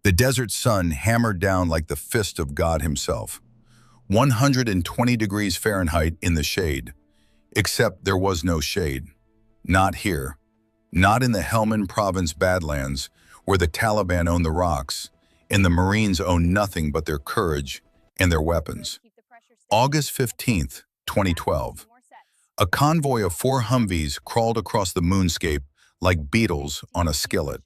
The desert sun hammered down like the fist of God himself. 120 degrees Fahrenheit in the shade. Except there was no shade. Not here. Not in the Helmand Province Badlands, where the Taliban own the rocks, and the Marines own nothing but their courage and their weapons. August 15th, 2012. A convoy of 4 Humvees crawled across the moonscape like beetles on a skillet.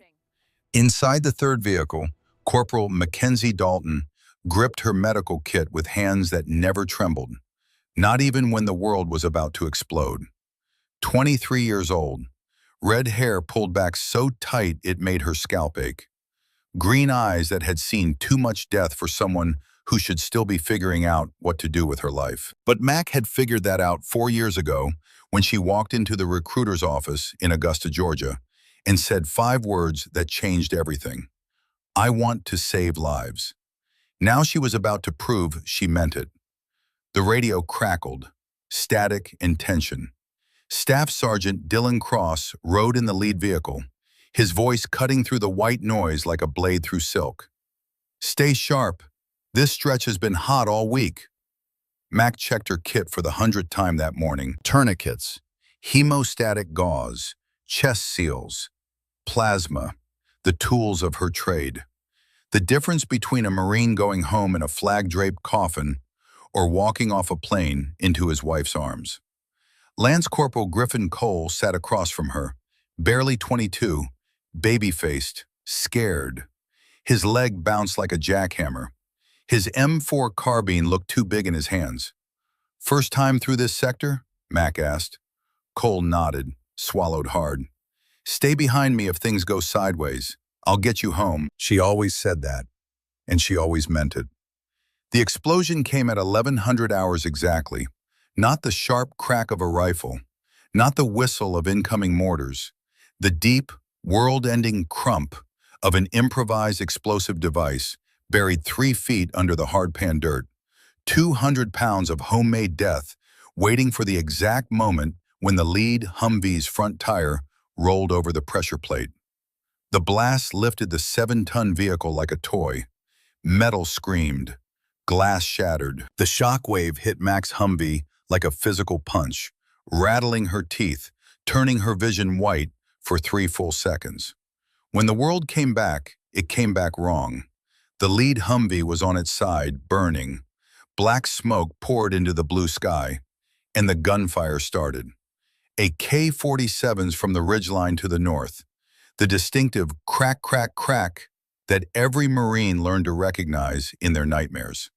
Inside the third vehicle, Corporal Mackenzie Dalton gripped her medical kit with hands that never trembled, not even when the world was about to explode. 23 years old, red hair pulled back so tight it made her scalp ache. Green eyes that had seen too much death for someone who should still be figuring out what to do with her life. But Mac had figured that out 4 years ago when she walked into the recruiter's office in Augusta, Georgia, and said 5 words that changed everything. I want to save lives. Now she was about to prove she meant it. The radio crackled, static and tension. Staff Sergeant Dylan Cross rode in the lead vehicle, his voice cutting through the white noise like a blade through silk. Stay sharp. This stretch has been hot all week. Mac checked her kit for the 100th time that morning. Tourniquets, hemostatic gauze, chest seals, plasma, the tools of her trade. The difference between a Marine going home in a flag-draped coffin or walking off a plane into his wife's arms. Lance Corporal Griffin Cole sat across from her, barely 22, baby-faced, scared. His leg bounced like a jackhammer. His M4 carbine looked too big in his hands. First time through this sector? Mac asked. Cole nodded, swallowed hard. Stay behind me if things go sideways. I'll get you home. She always said that, and she always meant it. The explosion came at 1100 hours exactly. Not the sharp crack of a rifle, not the whistle of incoming mortars, the deep, world-ending crump of an improvised explosive device buried 3 feet under the hardpan dirt, 200 pounds of homemade death waiting for the exact moment when the lead Humvee's front tire rolled over the pressure plate. The blast lifted the 7-ton vehicle like a toy. Metal screamed. Glass shattered. The shockwave hit Mac's Humvee like a physical punch, rattling her teeth, turning her vision white for 3 full seconds. When the world came back, it came back wrong. The lead Humvee was on its side, burning. Black smoke poured into the blue sky, and the gunfire started. A K-47s from the ridgeline to the north, the distinctive crack, crack, crack that every Marine learned to recognize in their nightmares.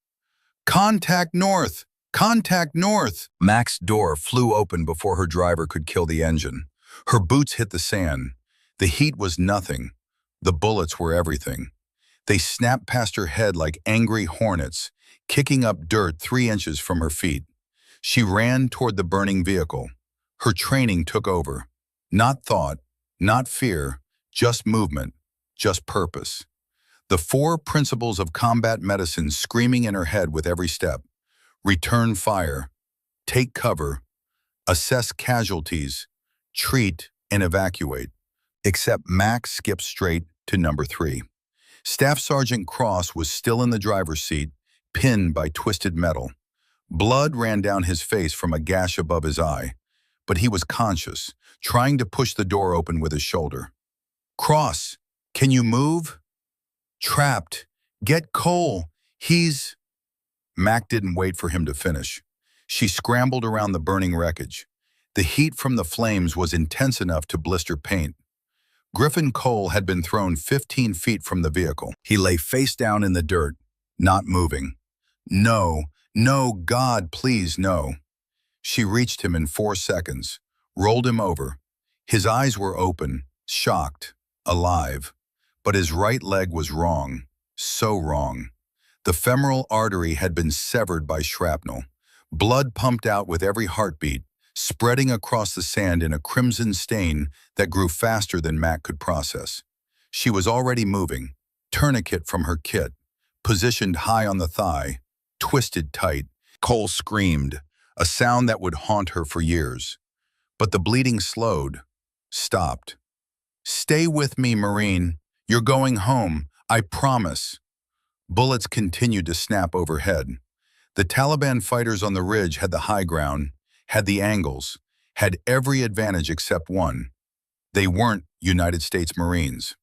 Contact north! Contact north! Mac's door flew open before her driver could kill the engine. Her boots hit the sand. The heat was nothing. The bullets were everything. They snapped past her head like angry hornets, kicking up dirt 3 inches from her feet. She ran toward the burning vehicle. Her training took over. Not thought, not fear, just movement, just purpose. The 4 principles of combat medicine screaming in her head with every step. Return fire, take cover, assess casualties, treat and evacuate. Except Max skipped straight to number 3. Staff Sergeant Cross was still in the driver's seat, pinned by twisted metal. Blood ran down his face from a gash above his eye, but he was conscious, trying to push the door open with his shoulder. Cross, can you move? Trapped. Get Cole. He's... Mac didn't wait for him to finish. She scrambled around the burning wreckage. The heat from the flames was intense enough to blister paint. Griffin Cole had been thrown 15 feet from the vehicle. He lay face down in the dirt, not moving. No, no, God, please, no. She reached him in 4 seconds, rolled him over. His eyes were open, shocked, alive. But his right leg was wrong, so wrong. The femoral artery had been severed by shrapnel. Blood pumped out with every heartbeat, spreading across the sand in a crimson stain that grew faster than Mac could process. She was already moving, tourniquet from her kit, positioned high on the thigh, twisted tight. Cole screamed, a sound that would haunt her for years. But the bleeding slowed, stopped. Stay with me, Marine. You're going home. I promise. Bullets continued to snap overhead. The Taliban fighters on the ridge had the high ground, had the angles, had every advantage except one. They weren't United States Marines.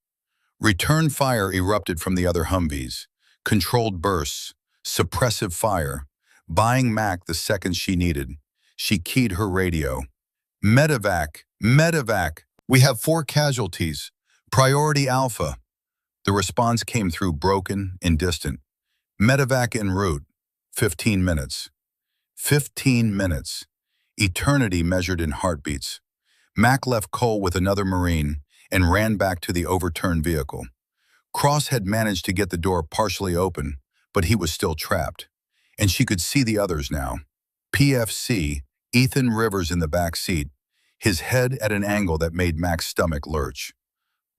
Return fire erupted from the other Humvees. Controlled bursts, suppressive fire, buying Mac the seconds she needed. She keyed her radio. Medevac, medevac, we have 4 casualties. Priority Alpha. The response came through broken and distant. Medevac en route. 15 minutes. 15 minutes. Eternity measured in heartbeats. Mac left Cole with another Marine and ran back to the overturned vehicle. Cross had managed to get the door partially open, but he was still trapped. And she could see the others now. PFC, Ethan Rivers in the back seat, his head at an angle that made Mac's stomach lurch.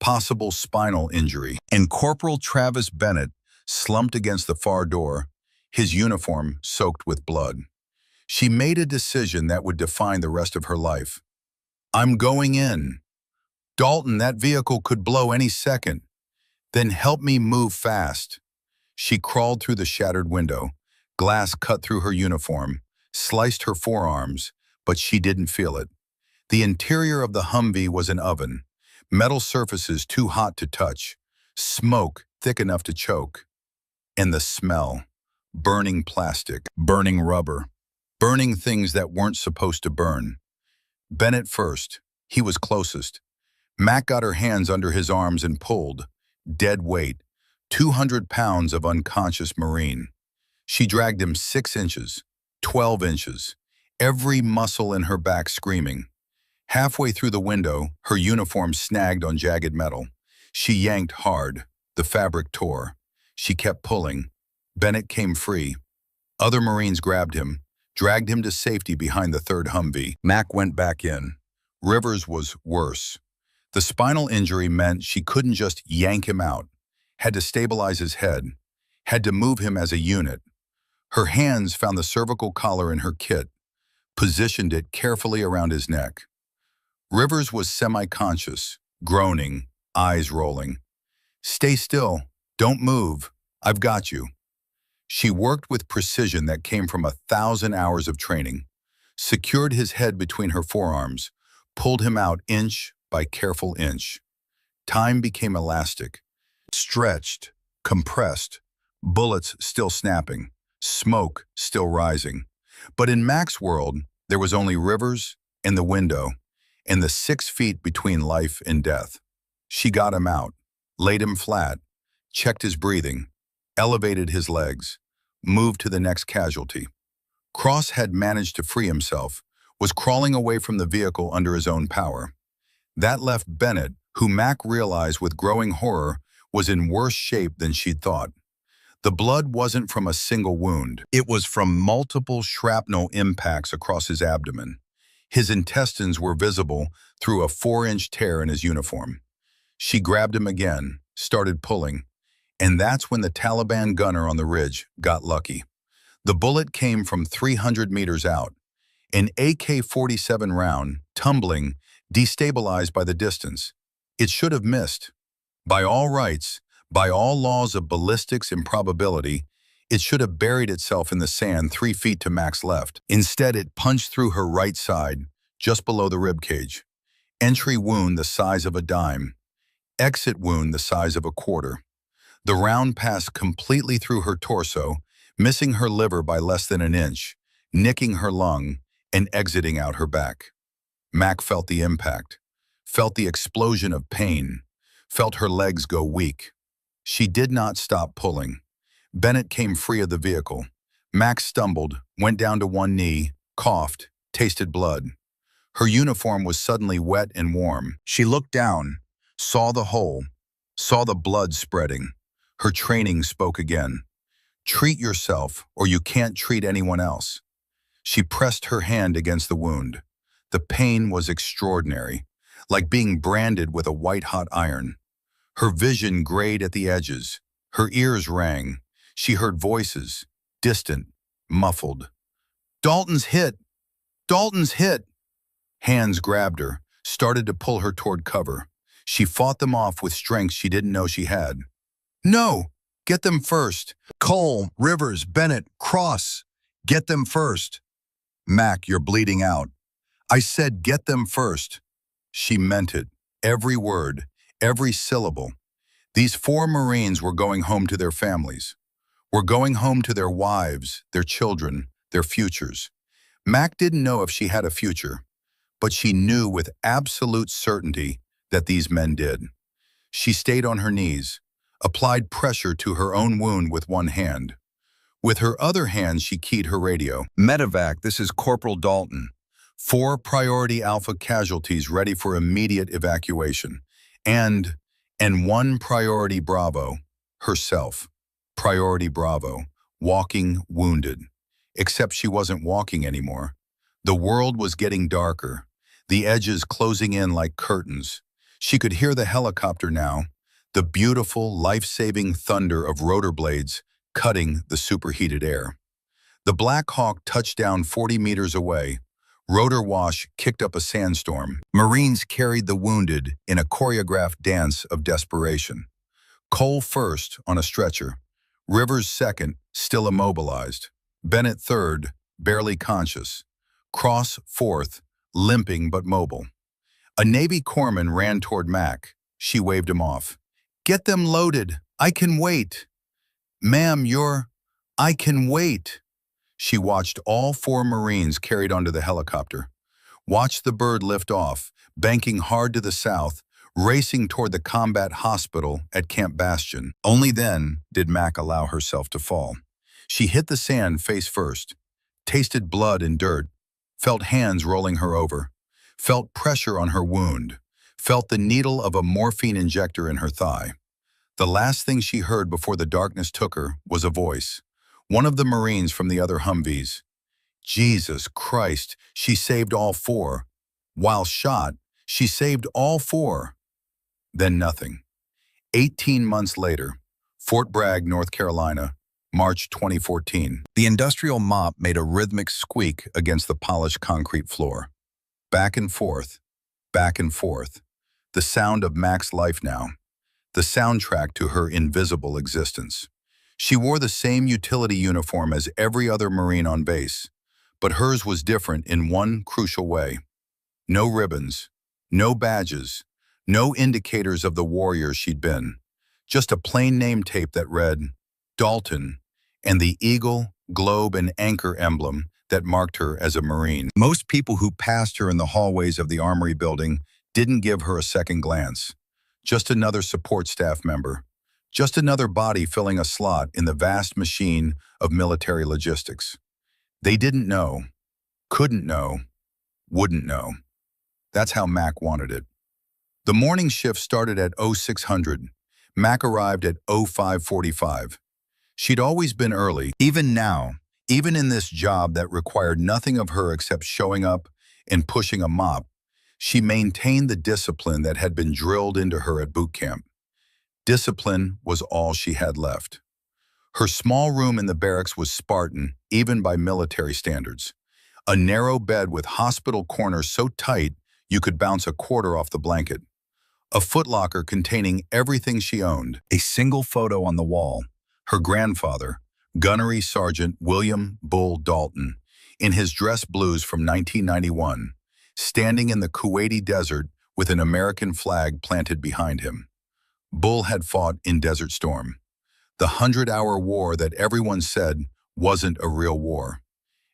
Possible spinal injury. And Corporal Travis Bennett slumped against the far door, his uniform soaked with blood. She made a decision that would define the rest of her life. I'm going in. Dalton, that vehicle could blow any second. Then help me move fast. She crawled through the shattered window. Glass cut through her uniform, sliced her forearms, but she didn't feel it. The interior of the Humvee was an oven. Metal surfaces too hot to touch. Smoke thick enough to choke. And the smell. Burning plastic, burning rubber, burning things that weren't supposed to burn. Bennett first. He was closest. Mac got her hands under his arms and pulled. Dead weight. 200 pounds of unconscious Marine. She dragged him 6 inches, 12 inches, every muscle in her back screaming. Halfway through the window, her uniform snagged on jagged metal. She yanked hard. The fabric tore. She kept pulling. Bennett came free. Other Marines grabbed him, dragged him to safety behind the 3rd Humvee. Mac went back in. Rivers was worse. The spinal injury meant she couldn't just yank him out, had to stabilize his head, had to move him as a unit. Her hands found the cervical collar in her kit, positioned it carefully around his neck. Rivers was semi-conscious, groaning, eyes rolling. Stay still. Don't move. I've got you. She worked with precision that came from 1,000 hours of training, secured his head between her forearms, pulled him out inch by careful inch. Time became elastic, stretched, compressed, bullets still snapping, smoke still rising. But in Mac's world, there was only Rivers and the window, and the 6 feet between life and death. She got him out, laid him flat, checked his breathing, elevated his legs, moved to the next casualty. Cross had managed to free himself, was crawling away from the vehicle under his own power. That left Bennett, who Mac realized with growing horror was in worse shape than she'd thought. The blood wasn't from a single wound. It was from multiple shrapnel impacts across his abdomen. His intestines were visible through a 4-inch tear in his uniform. She grabbed him again, started pulling, and that's when the Taliban gunner on the ridge got lucky. The bullet came from 300 meters out. An AK-47 round, tumbling, destabilized by the distance. It should have missed. By all rights, by all laws of ballistics and probability, it should have buried itself in the sand 3 feet to Mac's left. Instead, it punched through her right side, just below the ribcage. Entry wound the size of a dime. Exit wound the size of a quarter. The round passed completely through her torso, missing her liver by less than an inch, nicking her lung, and exiting out her back. Mac felt the impact, felt the explosion of pain, felt her legs go weak. She did not stop pulling. Bennett came free of the vehicle. Mac stumbled, went down to one knee, coughed, tasted blood. Her uniform was suddenly wet and warm. She looked down, saw the hole, saw the blood spreading. Her training spoke again. Treat yourself, or you can't treat anyone else. She pressed her hand against the wound. The pain was extraordinary, like being branded with a white-hot iron. Her vision grayed at the edges. Her ears rang. She heard voices, distant, muffled. Dalton's hit! Dalton's hit! Hands grabbed her, started to pull her toward cover. She fought them off with strength she didn't know she had. No, get them first. Cole, Rivers, Bennett, Cross, get them first. Mac, you're bleeding out. I said get them first. She meant it. Every word, every syllable. These 4 Marines were going home to their families. Were going home to their wives, their children, their futures. Mac didn't know if she had a future, but she knew with absolute certainty that these men did. She stayed on her knees, applied pressure to her own wound with one hand. With her other hand, she keyed her radio. Medevac, this is Corporal Dalton. 4 priority Alpha casualties ready for immediate evacuation. And 1 priority Bravo, herself. Priority Bravo, walking wounded. Except she wasn't walking anymore. The world was getting darker, the edges closing in like curtains. She could hear the helicopter now, the beautiful, life-saving thunder of rotor blades cutting the superheated air. The Black Hawk touched down 40 meters away. Rotor wash kicked up a sandstorm. Marines carried the wounded in a choreographed dance of desperation. Cole first on a stretcher. Rivers second, still immobilized. Bennett third, barely conscious. Cross fourth, limping but mobile. A Navy corpsman ran toward Mac. She waved him off. Get them loaded. I can wait. Ma'am, I can wait. She watched all 4 Marines carried onto the helicopter. Watched the bird lift off, banking hard to the south, racing toward the combat hospital at Camp Bastion. Only then did Mac allow herself to fall. She hit the sand face first, tasted blood and dirt, felt hands rolling her over, felt pressure on her wound, felt the needle of a morphine injector in her thigh. The last thing she heard before the darkness took her was a voice. One of the Marines from the other Humvees. Jesus Christ, she saved all 4. While shot, she saved all 4. Then nothing. 18 months later, Fort Bragg, North Carolina, March 2014. The industrial mop made a rhythmic squeak against the polished concrete floor. Back and forth, back and forth. The sound of Mac's life now. The soundtrack to her invisible existence. She wore the same utility uniform as every other Marine on base, but hers was different in one crucial way. No ribbons, no badges, no indicators of the warrior she'd been. Just a plain name tape that read, Dalton, and the eagle, globe, and anchor emblem that marked her as a Marine. Most people who passed her in the hallways of the Armory building didn't give her a second glance. Just another support staff member. Just another body filling a slot in the vast machine of military logistics. They didn't know, couldn't know, wouldn't know. That's how Mac wanted it. The morning shift started at 0600. Mac arrived at 0545. She'd always been early, even now, even in this job that required nothing of her except showing up and pushing a mop. She maintained the discipline that had been drilled into her at boot camp. Discipline was all she had left. Her small room in the barracks was Spartan, even by military standards. A narrow bed with hospital corners so tight you could bounce a quarter off the blanket. A footlocker containing everything she owned. A single photo on the wall. Her grandfather, Gunnery Sergeant William Bull Dalton, in his dress blues from 1991, standing in the Kuwaiti desert with an American flag planted behind him. Bull had fought in Desert Storm, the 100-hour war that everyone said wasn't a real war.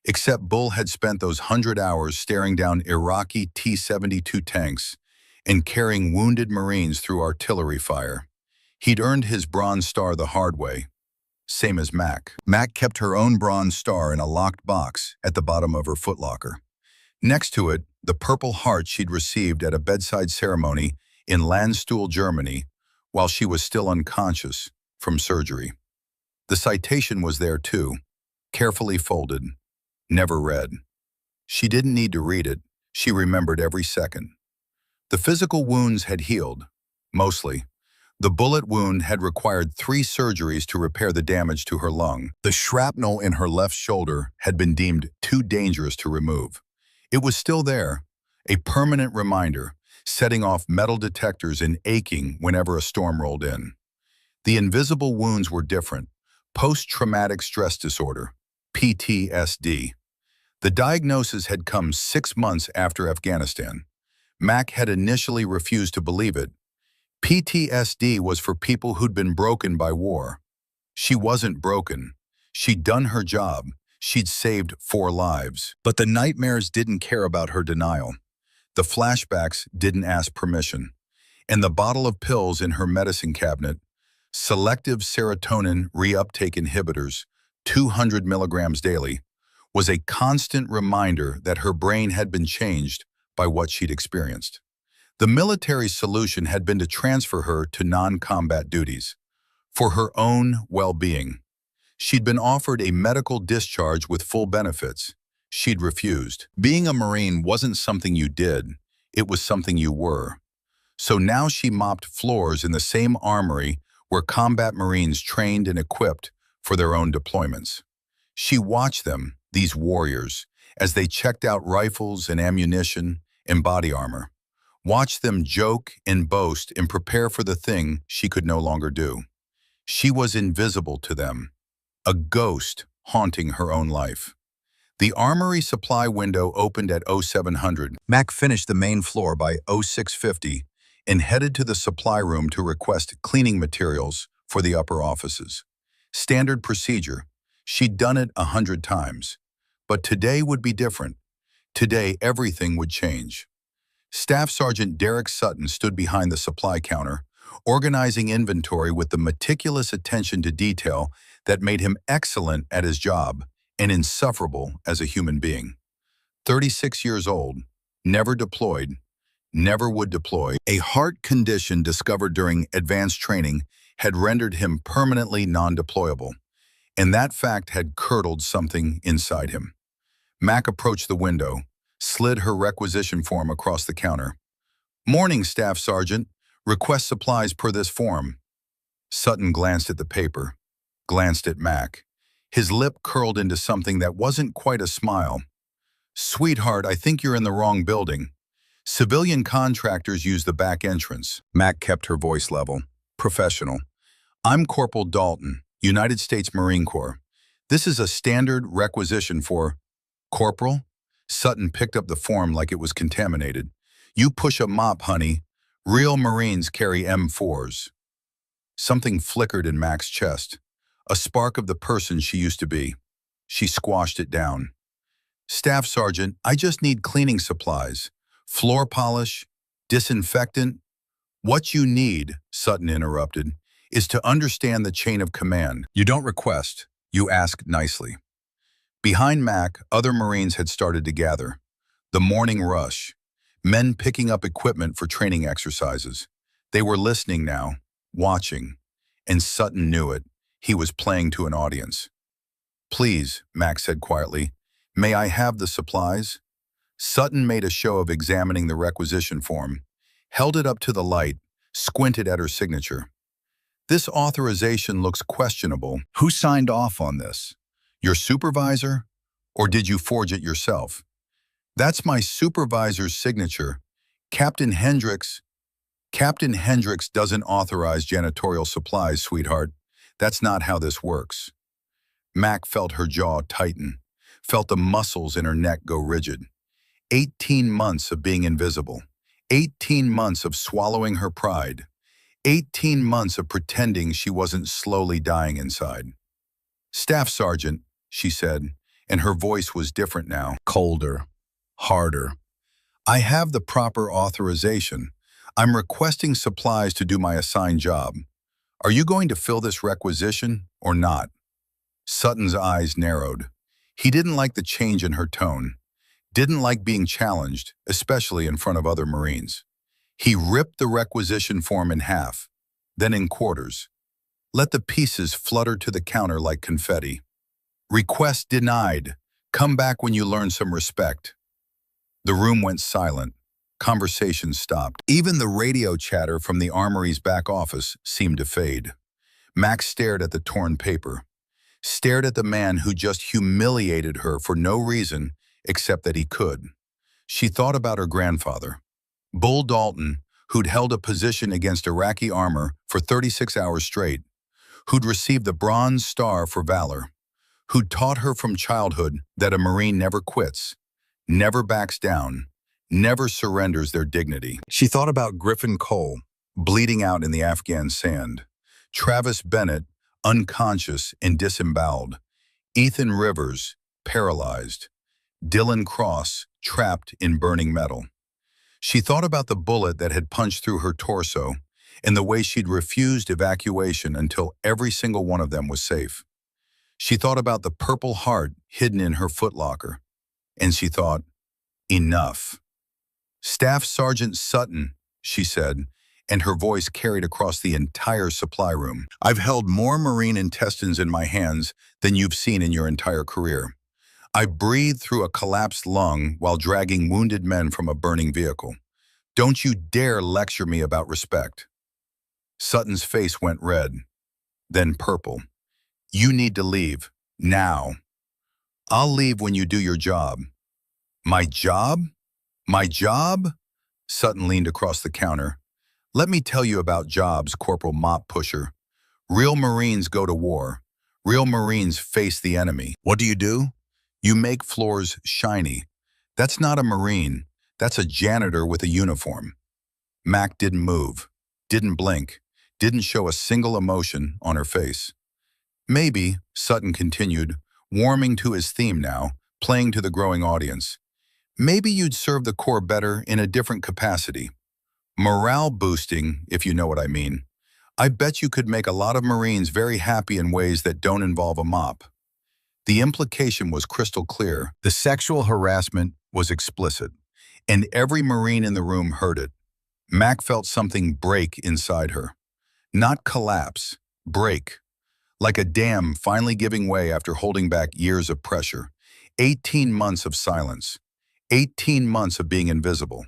Except Bull had spent those 100 hours staring down Iraqi T-72 tanks and carrying wounded Marines through artillery fire. He'd earned his Bronze Star the hard way, same as Mac. Mac kept her own Bronze Star in a locked box at the bottom of her footlocker. Next to it, the Purple Heart she'd received at a bedside ceremony in Landstuhl, Germany, while she was still unconscious from surgery. The citation was there too, carefully folded, never read. She didn't need to read it, she remembered every second. The physical wounds had healed, mostly. The bullet wound had required 3 surgeries to repair the damage to her lung. The shrapnel in her left shoulder had been deemed too dangerous to remove. It was still there, a permanent reminder, setting off metal detectors and aching whenever a storm rolled in. The invisible wounds were different. Post-traumatic stress disorder, PTSD. The diagnosis had come 6 months after Afghanistan. Mac had initially refused to believe it. PTSD was for people who'd been broken by war. She wasn't broken. She'd done her job. She'd saved 4 lives. But the nightmares didn't care about her denial. The flashbacks didn't ask permission. And the bottle of pills in her medicine cabinet, selective serotonin reuptake inhibitors, 200 milligrams daily, was a constant reminder that her brain had been changed by what she'd experienced. The military solution had been to transfer her to non-combat duties. For her own well-being. She'd been offered a medical discharge with full benefits. She'd refused. Being a Marine wasn't something you did, it was something you were. So now she mopped floors in the same armory where combat Marines trained and equipped for their own deployments. She watched them, these warriors, as they checked out rifles and ammunition and body armor. Watched them joke and boast and prepare for the thing she could no longer do. She was invisible to them, a ghost haunting her own life. The armory supply window opened at 0700. Mac finished the main floor by 0650 and headed to the supply room to request cleaning materials for the upper offices. Standard procedure. She'd done it 100 times. But today would be different. Today, everything would change. Staff Sergeant Derek Sutton stood behind the supply counter, organizing inventory with the meticulous attention to detail that made him excellent at his job and insufferable as a human being. 36 years old, never deployed, never would deploy. A heart condition discovered during advanced training had rendered him permanently non-deployable, and that fact had curdled something inside him. Mac approached the window, slid her requisition form across the counter. "Morning, Staff Sergeant. Request supplies per this form." Sutton glanced at the paper, glanced at Mac. His lip curled into something that wasn't quite a smile. "Sweetheart, I think you're in the wrong building. Civilian contractors use the back entrance." Mac kept her voice level, professional. "I'm Corporal Dalton, United States Marine Corps. This is a standard requisition for—" "Corporal?" Sutton picked up the form like it was contaminated. "You push a mop, honey. Real Marines carry M4s. Something flickered in Mac's chest, a spark of the person she used to be. She squashed it down. "Staff Sergeant, I just need cleaning supplies. Floor polish, disinfectant." "What you need," Sutton interrupted, "is to understand the chain of command. You don't request, you ask nicely." Behind Mac, other Marines had started to gather. The morning rush. Men picking up equipment for training exercises. They were listening now, watching, and Sutton knew it. He was playing to an audience. "Please," Mac said quietly, "may I have the supplies?" Sutton made a show of examining the requisition form, held it up to the light, squinted at her signature. "This authorization looks questionable. Who signed off on this? Your supervisor? Or did you forge it yourself?" "That's my supervisor's signature. Captain Hendricks." "Captain Hendricks doesn't authorize janitorial supplies, sweetheart. That's not how this works." Mac felt her jaw tighten, felt the muscles in her neck go rigid. 18 months of being invisible. 18 months of swallowing her pride. 18 months of pretending she wasn't slowly dying inside. "Staff Sergeant," she said, and her voice was different now, colder, harder. "I have the proper authorization. I'm requesting supplies to do my assigned job. Are you going to fill this requisition or not?" Sutton's eyes narrowed. He didn't like the change in her tone, didn't like being challenged, especially in front of other Marines. He ripped the requisition form in half, then in quarters. Let the pieces flutter to the counter like confetti. "Request denied. Come back when you learn some respect." The room went silent. Conversation stopped. Even the radio chatter from the armory's back office seemed to fade. Max stared at the torn paper, stared at the man who just humiliated her for no reason except that he could. She thought about her grandfather, Bull Dalton, who'd held a position against Iraqi armor for 36 hours straight, who'd received the Bronze Star for valor, who'd taught her from childhood that a Marine never quits, never backs down, never surrenders their dignity. She thought about Griffin Cole, bleeding out in the Afghan sand, Travis Bennett, unconscious and disemboweled, Ethan Rivers, paralyzed, Dylan Cross, trapped in burning metal. She thought about the bullet that had punched through her torso and the way she'd refused evacuation until every single one of them was safe. She thought about the Purple Heart hidden in her footlocker, and she thought, enough. Staff Sergeant Sutton, she said, and her voice carried across the entire supply room. I've held more Marine intestines in my hands than you've seen in your entire career. I breathed through a collapsed lung while dragging wounded men from a burning vehicle. Don't you dare lecture me about respect. Sutton's face went red, then purple. You need to leave, now. I'll leave when you do your job. My job? My job? Sutton leaned across the counter. Let me tell you about jobs, Corporal Mop Pusher. Real Marines go to war. Real Marines face the enemy. What do? You make floors shiny. That's not a Marine. That's a janitor with a uniform. Mac didn't move, didn't blink, didn't show a single emotion on her face. Maybe, Sutton continued, warming to his theme now, playing to the growing audience. Maybe you'd serve the Corps better in a different capacity. Morale boosting, if you know what I mean. I bet you could make a lot of Marines very happy in ways that don't involve a mop. The implication was crystal clear. The sexual harassment was explicit, and every Marine in the room heard it. Mac felt something break inside her. Not collapse, break. Like a dam finally giving way after holding back years of pressure. 18 months of silence. 18 months of being invisible.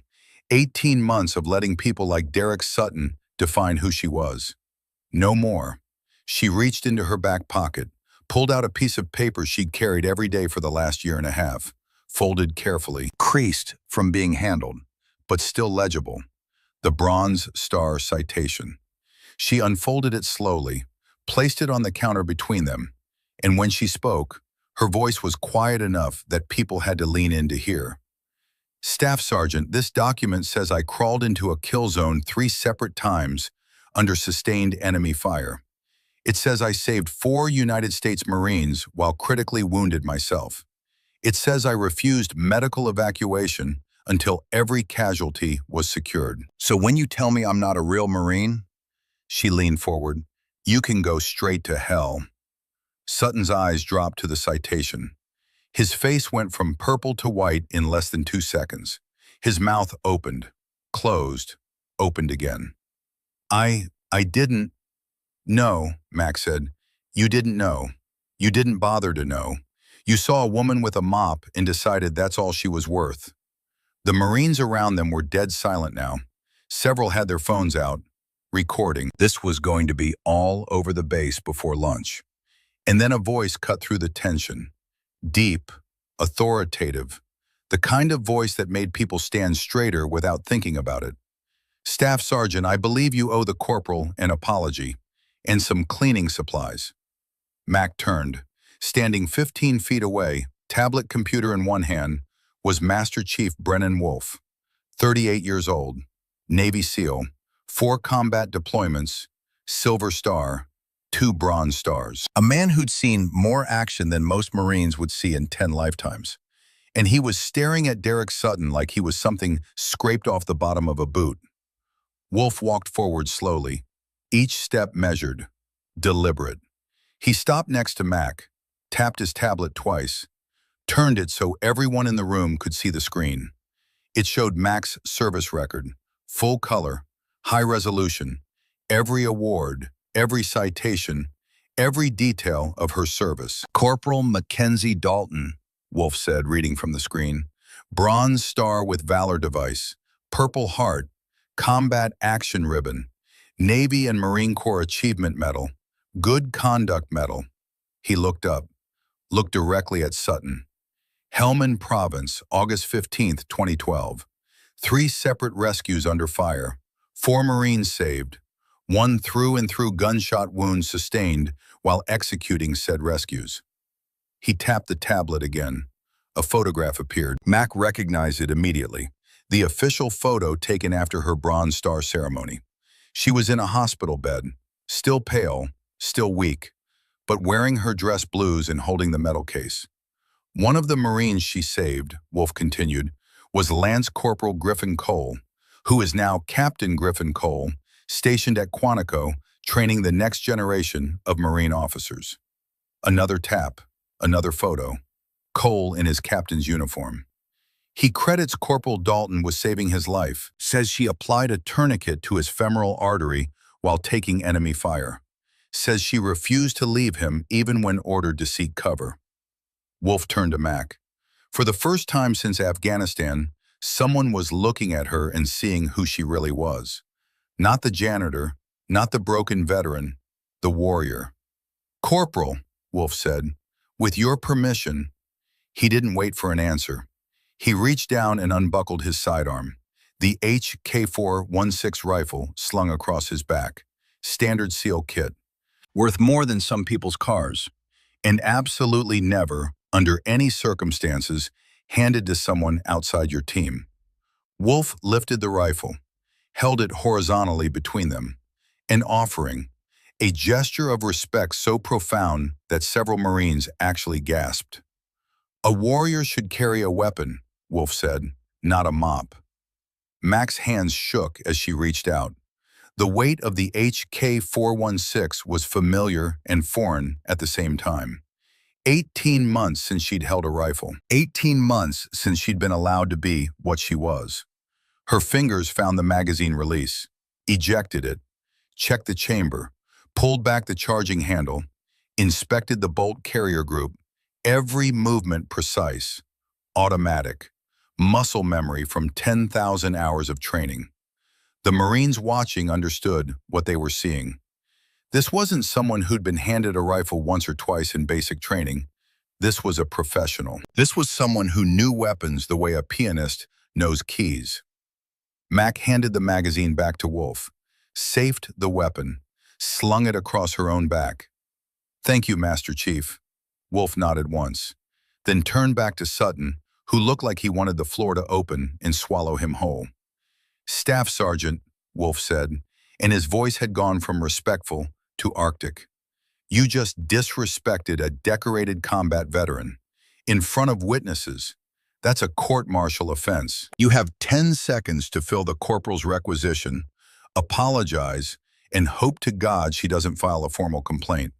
18 months of letting people like Derek Sutton define who she was. No more. She reached into her back pocket, pulled out a piece of paper she'd carried every day for the last year and a half, folded carefully, creased from being handled, but still legible. The Bronze Star citation. She unfolded it slowly, placed it on the counter between them, and when she spoke, her voice was quiet enough that people had to lean in to hear. Staff Sergeant, this document says I crawled into a kill zone 3 separate times under sustained enemy fire. It says I saved 4 United States Marines while critically wounded myself. It says I refused medical evacuation until every casualty was secured. So when you tell me I'm not a real Marine, she leaned forward, you can go straight to hell. Sutton's eyes dropped to the citation. His face went from purple to white in less than 2 seconds. His mouth opened, closed, opened again. I didn't. No, Mac said. You didn't know. You didn't bother to know. You saw a woman with a mop and decided that's all she was worth. The Marines around them were dead silent now. Several had their phones out, recording. This was going to be all over the base before lunch. And then a voice cut through the tension. Deep, authoritative, the kind of voice that made people stand straighter without thinking about it. Staff Sergeant, I believe you owe the corporal an apology and some cleaning supplies. Mac turned. Standing 15 feet away, tablet computer in one hand, was Master Chief Brennan Wolfe, 38 years old, Navy SEAL, 4 combat deployments, Silver Star, 2 Bronze Stars. A man who'd seen more action than most Marines would see in 10 lifetimes. And he was staring at Derek Sutton like he was something scraped off the bottom of a boot. Wolfe walked forward slowly, each step measured, deliberate. He stopped next to Mac, tapped his tablet twice, turned it so everyone in the room could see the screen. It showed Mac's service record, full color, high resolution, every award, every citation, every detail of her service. Corporal Mackenzie Dalton, Wolfe said, reading from the screen. Bronze Star with Valor Device, Purple Heart, Combat Action Ribbon, Navy and Marine Corps Achievement Medal, Good Conduct Medal. He looked up, looked directly at Sutton. Helmand Province, August 15th, 2012. 3 separate rescues under fire. 4 Marines saved. one through-and-through gunshot wound sustained while executing said rescues. He tapped the tablet again. A photograph appeared. Mac recognized it immediately. The official photo taken after her Bronze Star ceremony. She was in a hospital bed, still pale, still weak, but wearing her dress blues and holding the medal case. One of the Marines she saved, Wolf continued, was Lance Corporal Griffin Cole, who is now Captain Griffin Cole, stationed at Quantico, training the next generation of Marine officers. Another tap, another photo. Cole in his captain's uniform. He credits Corporal Dalton with saving his life, says she applied a tourniquet to his femoral artery while taking enemy fire, says she refused to leave him even when ordered to seek cover. Wolf turned to Mac. For the first time since Afghanistan, someone was looking at her and seeing who she really was. Not the janitor, not the broken veteran, the warrior. "Corporal," Wolf said, "with your permission." He didn't wait for an answer. He reached down and unbuckled his sidearm, the HK416 rifle slung across his back, standard seal kit, worth more than some people's cars, and absolutely never, under any circumstances, handed to someone outside your team. Wolf lifted the rifle, held it horizontally between them, an offering, a gesture of respect so profound that several Marines actually gasped. "A warrior should carry a weapon," Wolf said, "not a mop." Mac's hands shook as she reached out. The weight of the HK416 was familiar and foreign at the same time. 18 months since she'd held a rifle. 18 months since she'd been allowed to be what she was. Her fingers found the magazine release, ejected it, checked the chamber, pulled back the charging handle, inspected the bolt carrier group, every movement precise, automatic, muscle memory from 10,000 hours of training. The Marines watching understood what they were seeing. This wasn't someone who'd been handed a rifle once or twice in basic training. This was a professional. This was someone who knew weapons the way a pianist knows keys. Mac handed the magazine back to Wolf, safed the weapon, slung it across her own back. "Thank you, Master Chief." Wolf nodded once, then turned back to Sutton, who looked like he wanted the floor to open and swallow him whole. "Staff Sergeant," Wolf said, and his voice had gone from respectful to Arctic. "You just disrespected a decorated combat veteran. In front of witnesses. That's a court-martial offense. You have 10 seconds to fill the corporal's requisition, apologize, and hope to God she doesn't file a formal complaint."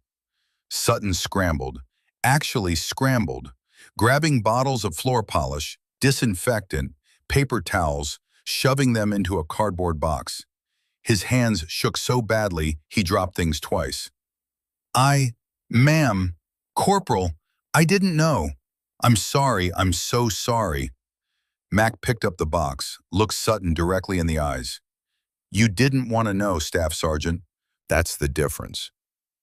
Sutton scrambled, actually scrambled, grabbing bottles of floor polish, disinfectant, paper towels, shoving them into a cardboard box. His hands shook so badly he dropped things twice. Ma'am, Corporal, I didn't know. I'm sorry, I'm so sorry." Mac picked up the box, looked Sutton directly in the eyes. "You didn't want to know, Staff Sergeant. That's the difference."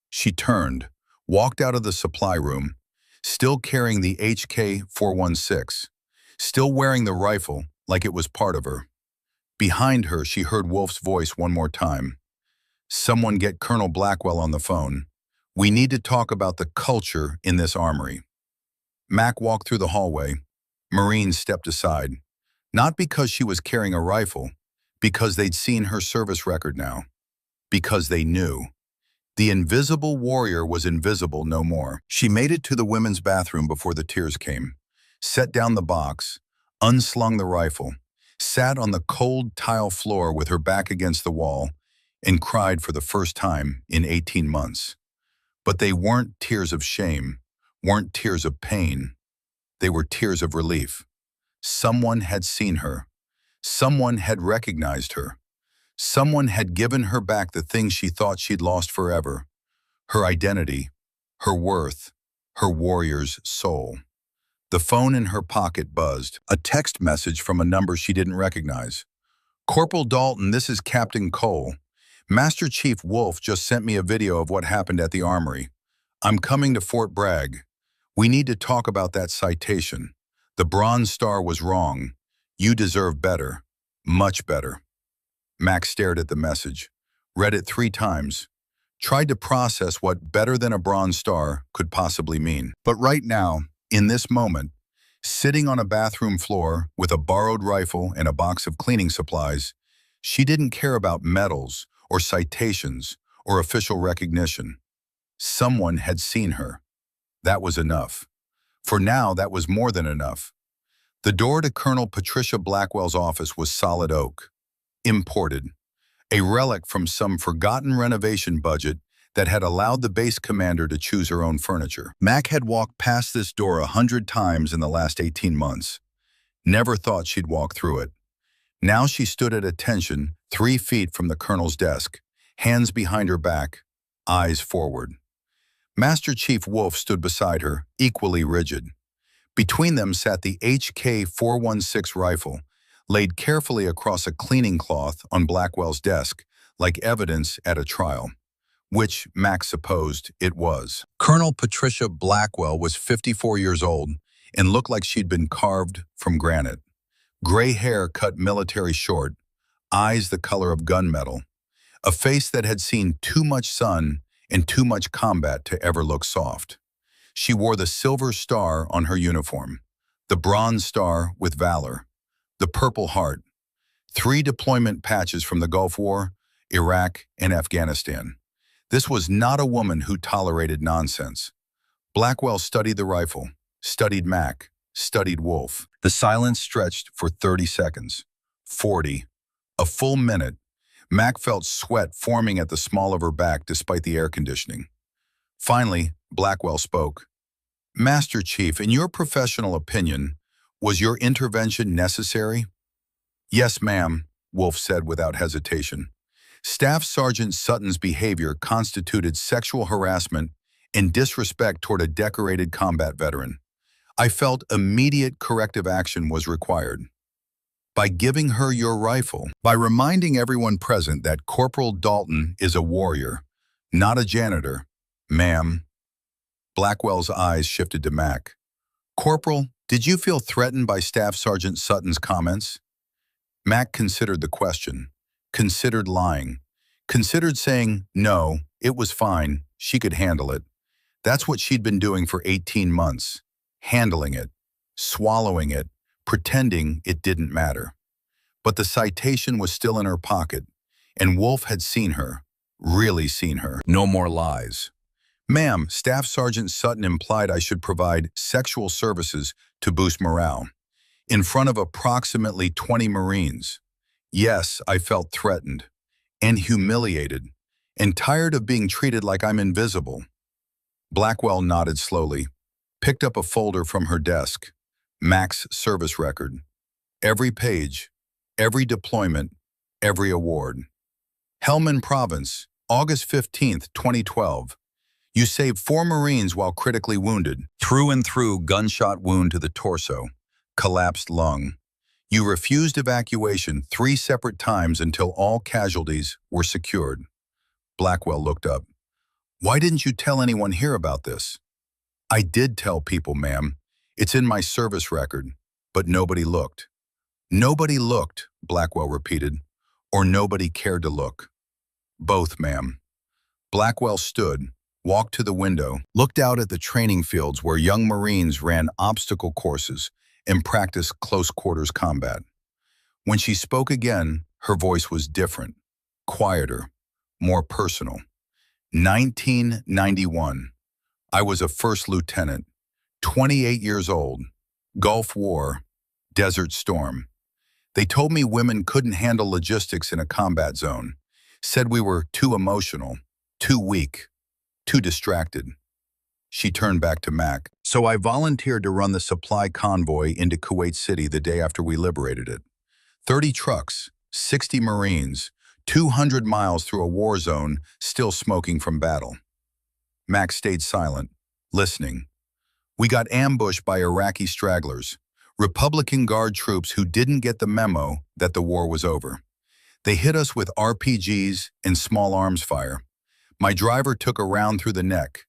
She turned, walked out of the supply room, still carrying the HK416, still wearing the rifle like it was part of her. Behind her, she heard Wolf's voice one more time. "Someone get Colonel Blackwell on the phone. We need to talk about the culture in this armory." Mac walked through the hallway. Marines stepped aside, not because she was carrying a rifle, because they'd seen her service record now, because they knew. The invisible warrior was invisible no more. She made it to the women's bathroom before the tears came, set down the box, unslung the rifle, sat on the cold tile floor with her back against the wall, and cried for the first time in 18 months. But they weren't tears of shame, weren't tears of pain. They were tears of relief. Someone had seen her. Someone had recognized her. Someone had given her back the thing she thought she'd lost forever. Her identity, her worth, her warrior's soul. The phone in her pocket buzzed, a text message from a number she didn't recognize. "Corporal Dalton, this is Captain Cole. Master Chief Wolf just sent me a video of what happened at the armory. I'm coming to Fort Bragg. We need to talk about that citation. The Bronze Star was wrong. You deserve better. Much better." Max stared at the message, read it 3 times, tried to process what better than a Bronze Star could possibly mean. But right now, in this moment, sitting on a bathroom floor with a borrowed rifle and a box of cleaning supplies, she didn't care about medals or citations or official recognition. Someone had seen her. That was enough. For now, that was more than enough. The door to Colonel Patricia Blackwell's office was solid oak, imported, a relic from some forgotten renovation budget that had allowed the base commander to choose her own furniture. Mac had walked past this door 100 times in the last 18 months. Never thought she'd walk through it. Now she stood at attention 3 feet from the colonel's desk, hands behind her back, eyes forward. Master Chief Wolf stood beside her, equally rigid. Between them sat the HK-416 rifle, laid carefully across a cleaning cloth on Blackwell's desk, like evidence at a trial, which Mac supposed it was. Colonel Patricia Blackwell was 54 years old and looked like she'd been carved from granite. Gray hair cut military short, eyes the color of gunmetal, a face that had seen too much sun and too much combat to ever look soft. She wore the silver star on her uniform, the Bronze Star with valor, the Purple Heart, 3 deployment patches from the Gulf War, Iraq, and Afghanistan. This was not a woman who tolerated nonsense. Blackwell studied the rifle, studied Mac, studied Wolf. The silence stretched for 30 seconds, 40, a full minute. Mac felt sweat forming at the small of her back despite the air conditioning. Finally, Blackwell spoke. Master Chief, in your professional opinion, was your intervention necessary? Yes, ma'am, Wolf said without hesitation. Staff Sergeant Sutton's behavior constituted sexual harassment and disrespect toward a decorated combat veteran. I felt immediate corrective action was required. By giving her your rifle, by reminding everyone present that Corporal Dalton is a warrior, not a janitor, ma'am. Blackwell's eyes shifted to Mac. Corporal, did you feel threatened by Staff Sergeant Sutton's comments? Mac considered the question, considered lying, considered saying, no, it was fine, she could handle it. That's what she'd been doing for 18 months, handling it, swallowing it, pretending it didn't matter. But the citation was still in her pocket, and Wolf had seen her, really seen her. No more lies. Ma'am, Staff Sergeant Sutton implied I should provide sexual services to boost morale. In front of approximately 20 Marines. Yes, I felt threatened and humiliated and tired of being treated like I'm invisible. Blackwell nodded slowly, picked up a folder from her desk. Mac's service record. Every page, every deployment, every award. Helmand Province, August 15th, 2012. You saved 4 Marines while critically wounded. Through and through gunshot wound to the torso, collapsed lung. You refused evacuation 3 separate times until all casualties were secured. Blackwell looked up. Why didn't you tell anyone here about this? I did tell people, ma'am. It's in my service record, but nobody looked. Nobody looked, Blackwell repeated, or nobody cared to look. Both, ma'am. Blackwell stood, walked to the window, looked out at the training fields where young Marines ran obstacle courses and practiced close-quarters combat. When she spoke again, her voice was different, quieter, more personal. 1991. I was a first lieutenant, 28 years old, Gulf War, Desert Storm. They told me women couldn't handle logistics in a combat zone, said we were too emotional, too weak, too distracted. She turned back to Mac. So I volunteered to run the supply convoy into Kuwait City the day after we liberated it. 30 trucks, 60 Marines, 200 miles through a war zone still smoking from battle. Mac stayed silent, listening. We got ambushed by Iraqi stragglers, Republican Guard troops who didn't get the memo that the war was over. They hit us with RPGs and small arms fire. My driver took a round through the neck,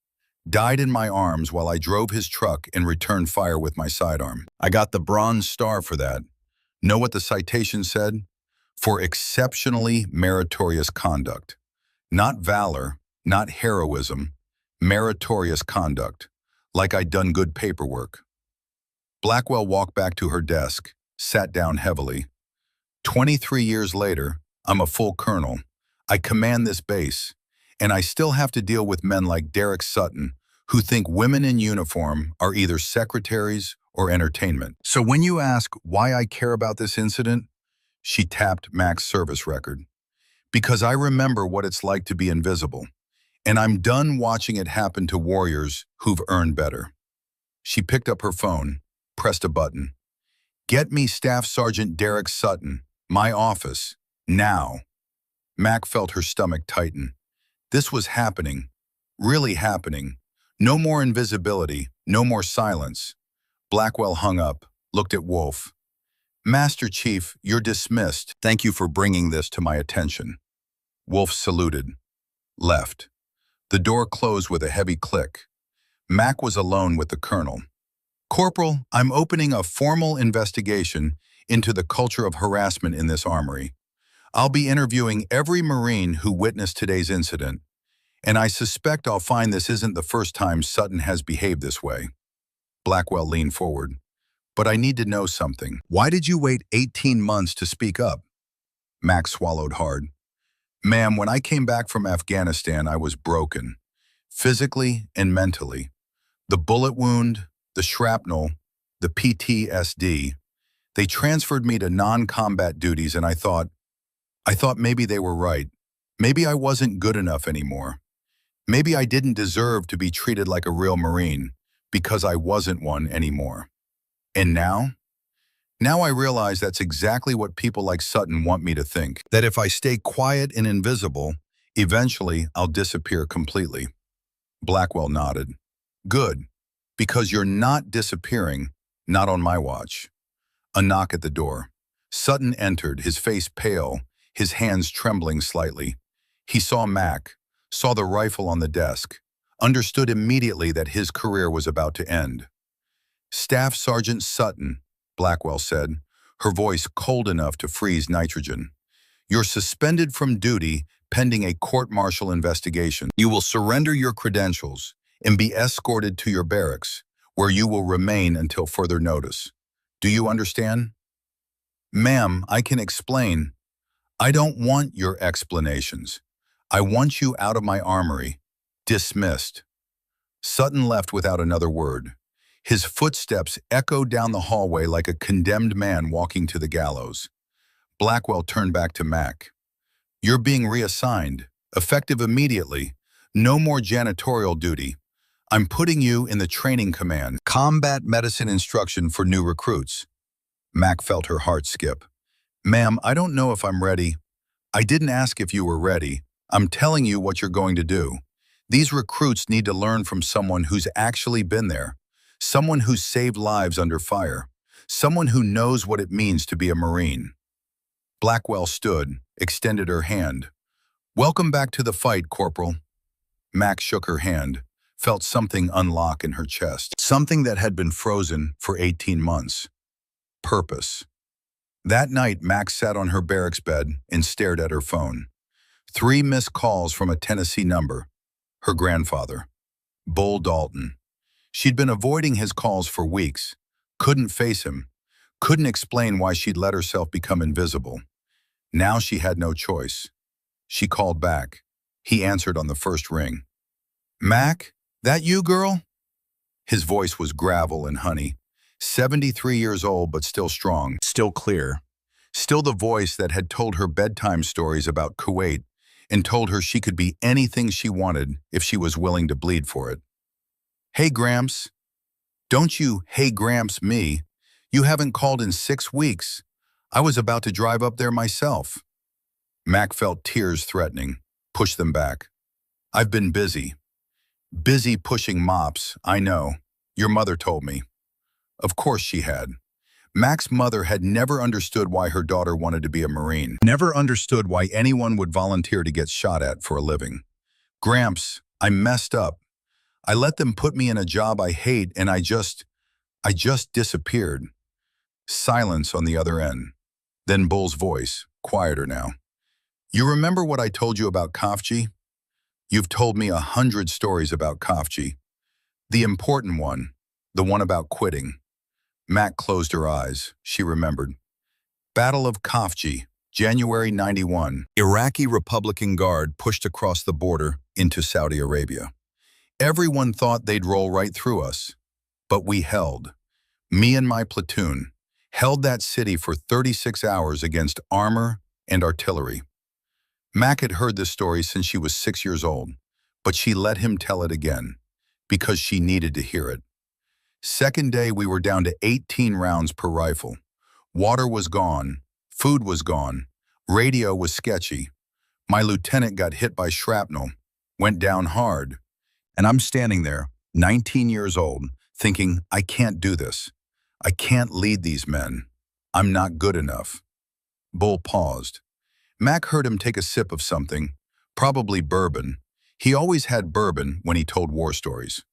died in my arms while I drove his truck and returned fire with my sidearm. I got the Bronze Star for that. Know what the citation said? For exceptionally meritorious conduct. Not valor, not heroism, meritorious conduct, like I'd done good paperwork. Blackwell walked back to her desk, sat down heavily. 23 years later, I'm a full colonel. I command this base, and I still have to deal with men like Derek Sutton, who think women in uniform are either secretaries or entertainment. So when you ask why I care about this incident, she tapped Mac's service record. Because I remember what it's like to be invisible, and I'm done watching it happen to warriors who've earned better. She picked up her phone, pressed a button. Get me Staff Sergeant Derek Sutton, my office, now. Mac felt her stomach tighten. This was happening, really happening. No more invisibility, no more silence. Blackwell hung up, looked at Wolf. Master Chief, you're dismissed. Thank you for bringing this to my attention. Wolf saluted, left. The door closed with a heavy click. Mac was alone with the colonel. Corporal, I'm opening a formal investigation into the culture of harassment in this armory. I'll be interviewing every Marine who witnessed today's incident, and I suspect I'll find this isn't the first time Sutton has behaved this way. Blackwell leaned forward. But I need to know something. Why did you wait 18 months to speak up? Mac swallowed hard. Ma'am, when I came back from Afghanistan, I was broken, physically and mentally. The bullet wound, the shrapnel, the PTSD, they transferred me to non-combat duties, and I thought maybe they were right. Maybe I wasn't good enough anymore. Maybe I didn't deserve to be treated like a real Marine because I wasn't one anymore. And now? Now I realize that's exactly what people like Sutton want me to think. That if I stay quiet and invisible, eventually I'll disappear completely. Blackwell nodded. Good, because you're not disappearing, not on my watch. A knock at the door. Sutton entered, his face pale, his hands trembling slightly. He saw Mac, saw the rifle on the desk, understood immediately that his career was about to end. Staff Sergeant Sutton, Blackwell said, her voice cold enough to freeze nitrogen. You're suspended from duty pending a court-martial investigation. You will surrender your credentials and be escorted to your barracks, where you will remain until further notice. Do you understand? Ma'am, I can explain. I don't want your explanations. I want you out of my armory. Dismissed. Sutton left without another word. His footsteps echoed down the hallway like a condemned man walking to the gallows. Blackwell turned back to Mac. You're being reassigned, effective immediately. No more janitorial duty. I'm putting you in the training command. Combat medicine instruction for new recruits. Mac felt her heart skip. Ma'am, I don't know if I'm ready. I didn't ask if you were ready. I'm telling you what you're going to do. These recruits need to learn from someone who's actually been there. Someone who's saved lives under fire. Someone who knows what it means to be a Marine. Blackwell stood, extended her hand. Welcome back to the fight, Corporal. Mac shook her hand, felt something unlock in her chest. Something that had been frozen for 18 months. Purpose. That night, Mac sat on her barracks bed and stared at her phone. 3 missed calls from a Tennessee number. Her grandfather, Bull Dalton. She'd been avoiding his calls for weeks, couldn't face him, couldn't explain why she'd let herself become invisible. Now she had no choice. She called back. He answered on the first ring. Mac, that you, girl? His voice was gravel and honey. 73 years old, but still strong, still clear. Still the voice that had told her bedtime stories about Kuwait and told her she could be anything she wanted if she was willing to bleed for it. Hey, Gramps. Don't you hey, Gramps me. You haven't called in 6 weeks. I was about to drive up there myself. Mac felt tears threatening, pushed them back. I've been busy. Busy pushing mops, I know. Your mother told me. Of course she had. Mac's mother had never understood why her daughter wanted to be a Marine. Never understood why anyone would volunteer to get shot at for a living. Gramps, I messed up. I let them put me in a job I hate, and I just disappeared. Silence on the other end. Then Bull's voice, quieter now. You remember what I told you about Kafji? You've told me 100 stories about Kafji. The important one, the one about quitting. Mac closed her eyes. She remembered. Battle of Kafji, January 91. Iraqi Republican Guard pushed across the border into Saudi Arabia. Everyone thought they'd roll right through us. But we held. Me and my platoon held that city for 36 hours against armor and artillery. Mac had heard this story since she was 6 years old, but she let him tell it again, because she needed to hear it. Second day, we were down to 18 rounds per rifle. Water was gone, food was gone, radio was sketchy. My lieutenant got hit by shrapnel, went down hard, and I'm standing there, 19 years old, thinking, I can't do this. I can't lead these men. I'm not good enough. Bull paused. Mac heard him take a sip of something, probably bourbon. He always had bourbon when he told war stories.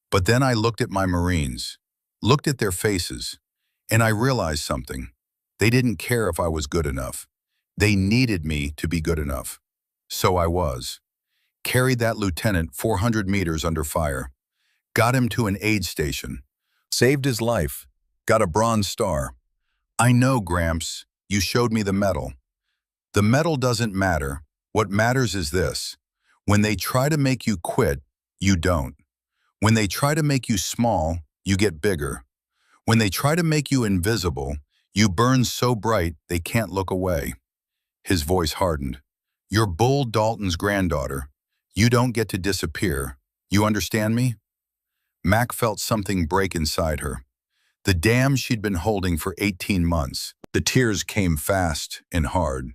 But then I looked at my Marines, looked at their faces, and I realized something. They didn't care if I was good enough. They needed me to be good enough. So I was. Carried that lieutenant 400 meters under fire. Got him to an aid station. Saved his life. Got a Bronze Star. I know, Gramps, you showed me the medal. The medal doesn't matter. What matters is this. When they try to make you quit, you don't. When they try to make you small, you get bigger. When they try to make you invisible, you burn so bright they can't look away. His voice hardened. You're Bull Dalton's granddaughter. You don't get to disappear. You understand me? Mac felt something break inside her. The dam she'd been holding for 18 months. The tears came fast and hard.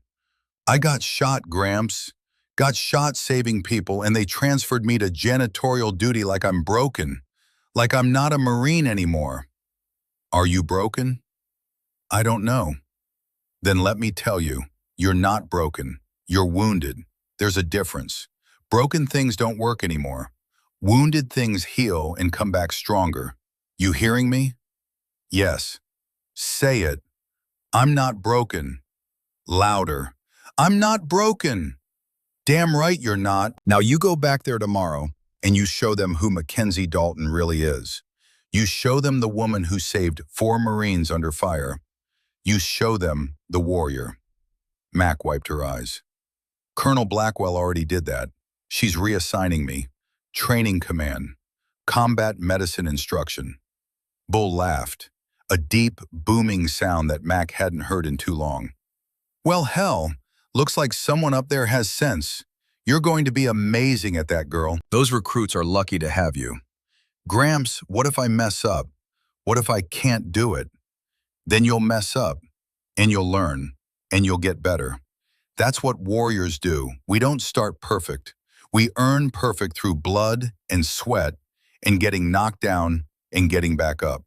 I got shot, Gramps. Got shot saving people, and they transferred me to janitorial duty like I'm broken. Like I'm not a Marine anymore. Are you broken? I don't know. Then let me tell you, you're not broken. You're wounded. There's a difference. Broken things don't work anymore. Wounded things heal and come back stronger. You hearing me? Yes. Say it. I'm not broken. Louder. I'm not broken. Damn right you're not. Now you go back there tomorrow and you show them who Mackenzie Dalton really is. You show them the woman who saved 4 Marines under fire. You show them the warrior. Mac wiped her eyes. Colonel Blackwell already did that. She's reassigning me. Training command. Combat medicine instruction. Bull laughed. A deep, booming sound that Mac hadn't heard in too long. Well, hell, looks like someone up there has sense. You're going to be amazing at that, girl. Those recruits are lucky to have you. Gramps, what if I mess up? What if I can't do it? Then you'll mess up, and you'll learn, and you'll get better. That's what warriors do. We don't start perfect. We earn perfect through blood and sweat and getting knocked down and getting back up.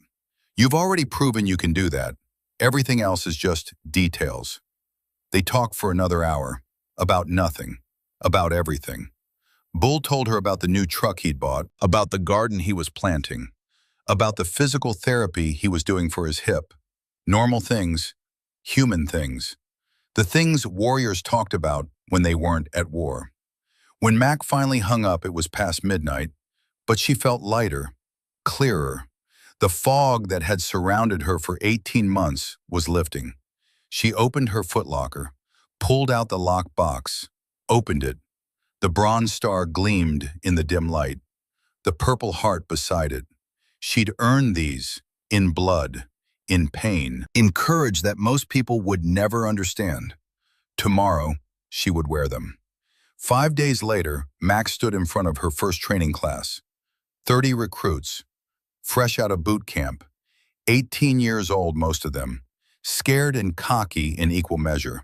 You've already proven you can do that. Everything else is just details. They talked for another hour, about nothing, about everything. Bull told her about the new truck he'd bought, about the garden he was planting, about the physical therapy he was doing for his hip. Normal things, human things. The things warriors talked about when they weren't at war. When Mac finally hung up, it was past midnight, but she felt lighter, clearer. The fog that had surrounded her for 18 months was lifting. She opened her footlocker, pulled out the locked box, opened it. The Bronze Star gleamed in the dim light, the Purple Heart beside it. She'd earned these in blood, in pain, in courage that most people would never understand. Tomorrow, she would wear them. 5 days later, Mac stood in front of her first training class. 30 recruits, fresh out of boot camp, 18 years old, most of them, scared and cocky in equal measure,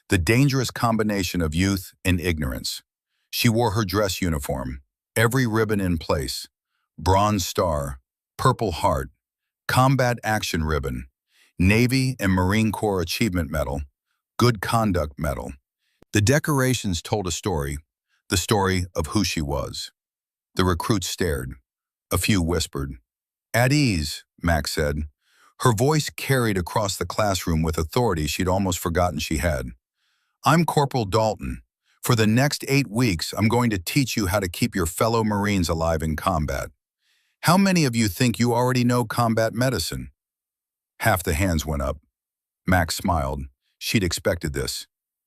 the dangerous combination of youth and ignorance. She wore her dress uniform, every ribbon in place, Bronze Star, Purple Heart, Combat Action Ribbon, Navy and Marine Corps Achievement Medal, Good Conduct Medal. The decorations told a story, the story of who she was. The recruits stared. A few whispered. At ease, Mac said. Her voice carried across the classroom with authority she'd almost forgotten she had. I'm Corporal Dalton, For the next 8 weeks, I'm going to teach you how to keep your fellow Marines alive in combat. How many of you think you already know combat medicine? Half the hands went up. Max smiled. She'd expected this.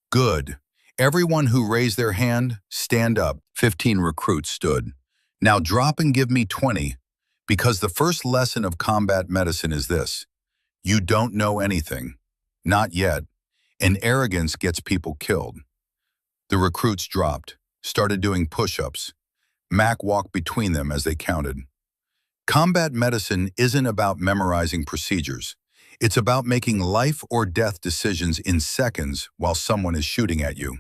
Good. Everyone who raised their hand, stand up. 15 recruits stood. Now drop and give me 20, because the first lesson of combat medicine is this. You don't know anything. Not yet. And arrogance gets people killed. The recruits dropped, started doing push-ups. Mac walked between them as they counted. Combat medicine isn't about memorizing procedures. It's about making life or death decisions in seconds while someone is shooting at you.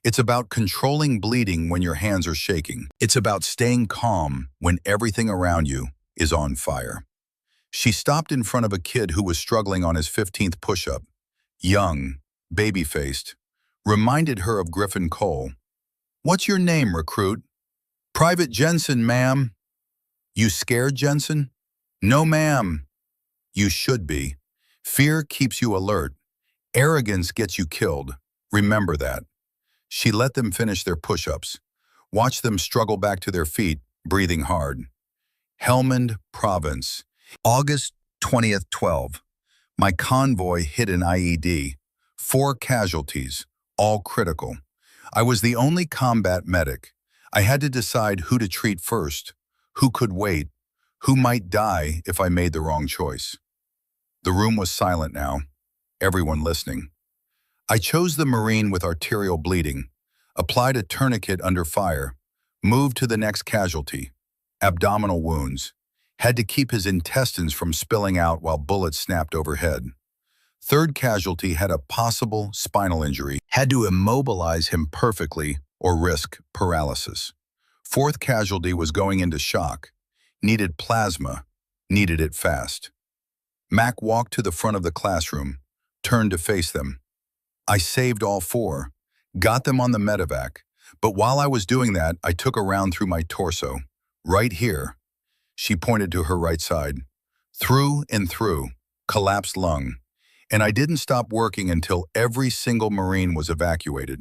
It's about controlling bleeding when your hands are shaking. It's about staying calm when everything around you is on fire. She stopped in front of a kid who was struggling on his 15th push-up. Young, baby-faced, reminded her of Griffin Cole. What's your name, recruit? Private Jensen, ma'am. You scared, Jensen? No, ma'am. You should be. Fear keeps you alert. Arrogance gets you killed. Remember that. She let them finish their push-ups. Watched them struggle back to their feet, breathing hard. Helmand Province, August 20th, 12. My convoy hit an IED. 4 casualties, all critical. I was the only combat medic. I had to decide who to treat first, who could wait, who might die if I made the wrong choice. The room was silent now, everyone listening. I chose the Marine with arterial bleeding, applied a tourniquet under fire, moved to the next casualty, abdominal wounds, had to keep his intestines from spilling out while bullets snapped overhead. Third casualty had a possible spinal injury, had to immobilize him perfectly or risk paralysis. Fourth casualty was going into shock, needed plasma, needed it fast. Mac walked to the front of the classroom, turned to face them. I saved all 4, got them on the medevac, but while I was doing that, I took a round through my torso, right here. She pointed to her right side. Through and through, collapsed lung. And I didn't stop working until every single Marine was evacuated.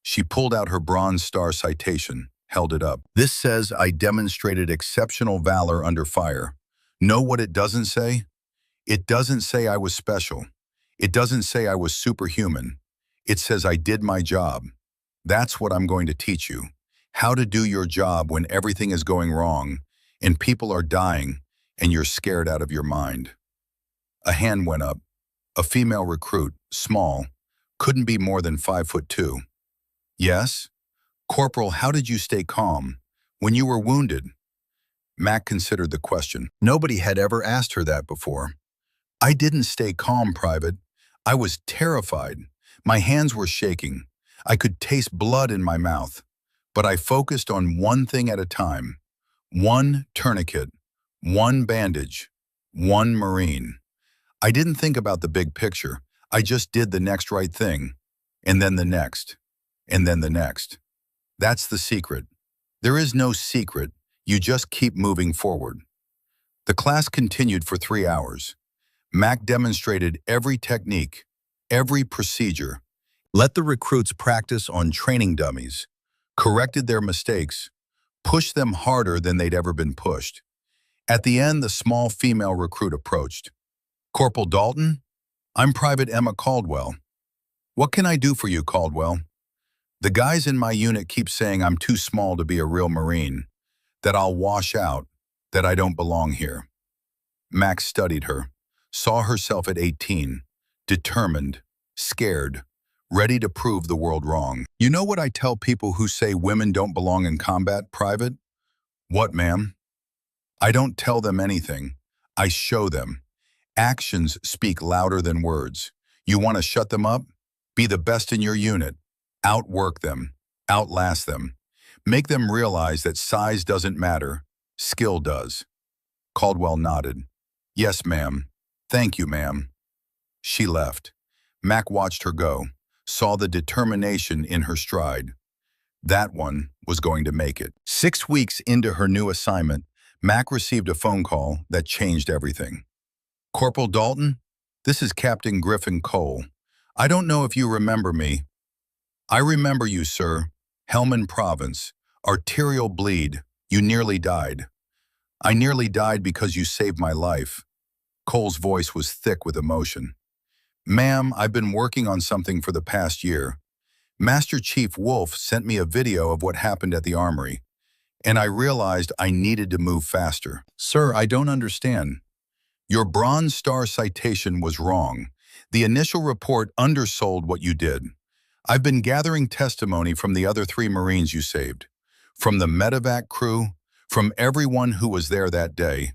She pulled out her Bronze Star citation, held it up. This says I demonstrated exceptional valor under fire. Know what it doesn't say? It doesn't say I was special. It doesn't say I was superhuman. It says I did my job. That's what I'm going to teach you. How to do your job when everything is going wrong and people are dying and you're scared out of your mind. A hand went up. A female recruit, small, couldn't be more than 5'2". Yes? Corporal, how did you stay calm when you were wounded? Mac considered the question. Nobody had ever asked her that before. I didn't stay calm, Private. I was terrified. My hands were shaking. I could taste blood in my mouth. But I focused on one thing at a time. One tourniquet, one bandage, one Marine. I didn't think about the big picture. I just did the next right thing, and then the next, and then the next. That's the secret. There is no secret. You just keep moving forward. The class continued for 3 hours. Mac demonstrated every technique, every procedure. Let the recruits practice on training dummies, corrected their mistakes, pushed them harder than they'd ever been pushed. At the end, the small female recruit approached. Corporal Dalton, I'm Private Emma Caldwell. What can I do for you, Caldwell? The guys in my unit keep saying I'm too small to be a real Marine, that I'll wash out, that I don't belong here. Max studied her, saw herself at 18, determined, scared, ready to prove the world wrong. You know what I tell people who say women don't belong in combat, Private? What, ma'am? I don't tell them anything. I show them. Actions speak louder than words. You want to shut them up? Be the best in your unit. Outwork them. Outlast them. Make them realize that size doesn't matter. Skill does. Caldwell nodded. Yes, ma'am. Thank you, ma'am. She left. Mac watched her go, saw the determination in her stride. That one was going to make it. 6 weeks into her new assignment, Mac received a phone call that changed everything. Corporal Dalton, this is Captain Griffin Cole. I don't know if you remember me. I remember you, sir. Helmand Province. Arterial bleed. You nearly died. I nearly died because you saved my life. Cole's voice was thick with emotion. Ma'am, I've been working on something for the past year. Master Chief Wolf sent me a video of what happened at the armory, and I realized I needed to move faster. Sir, I don't understand. Your Bronze Star citation was wrong. The initial report undersold what you did. I've been gathering testimony from the other 3 Marines you saved, from the medevac crew, from everyone who was there that day,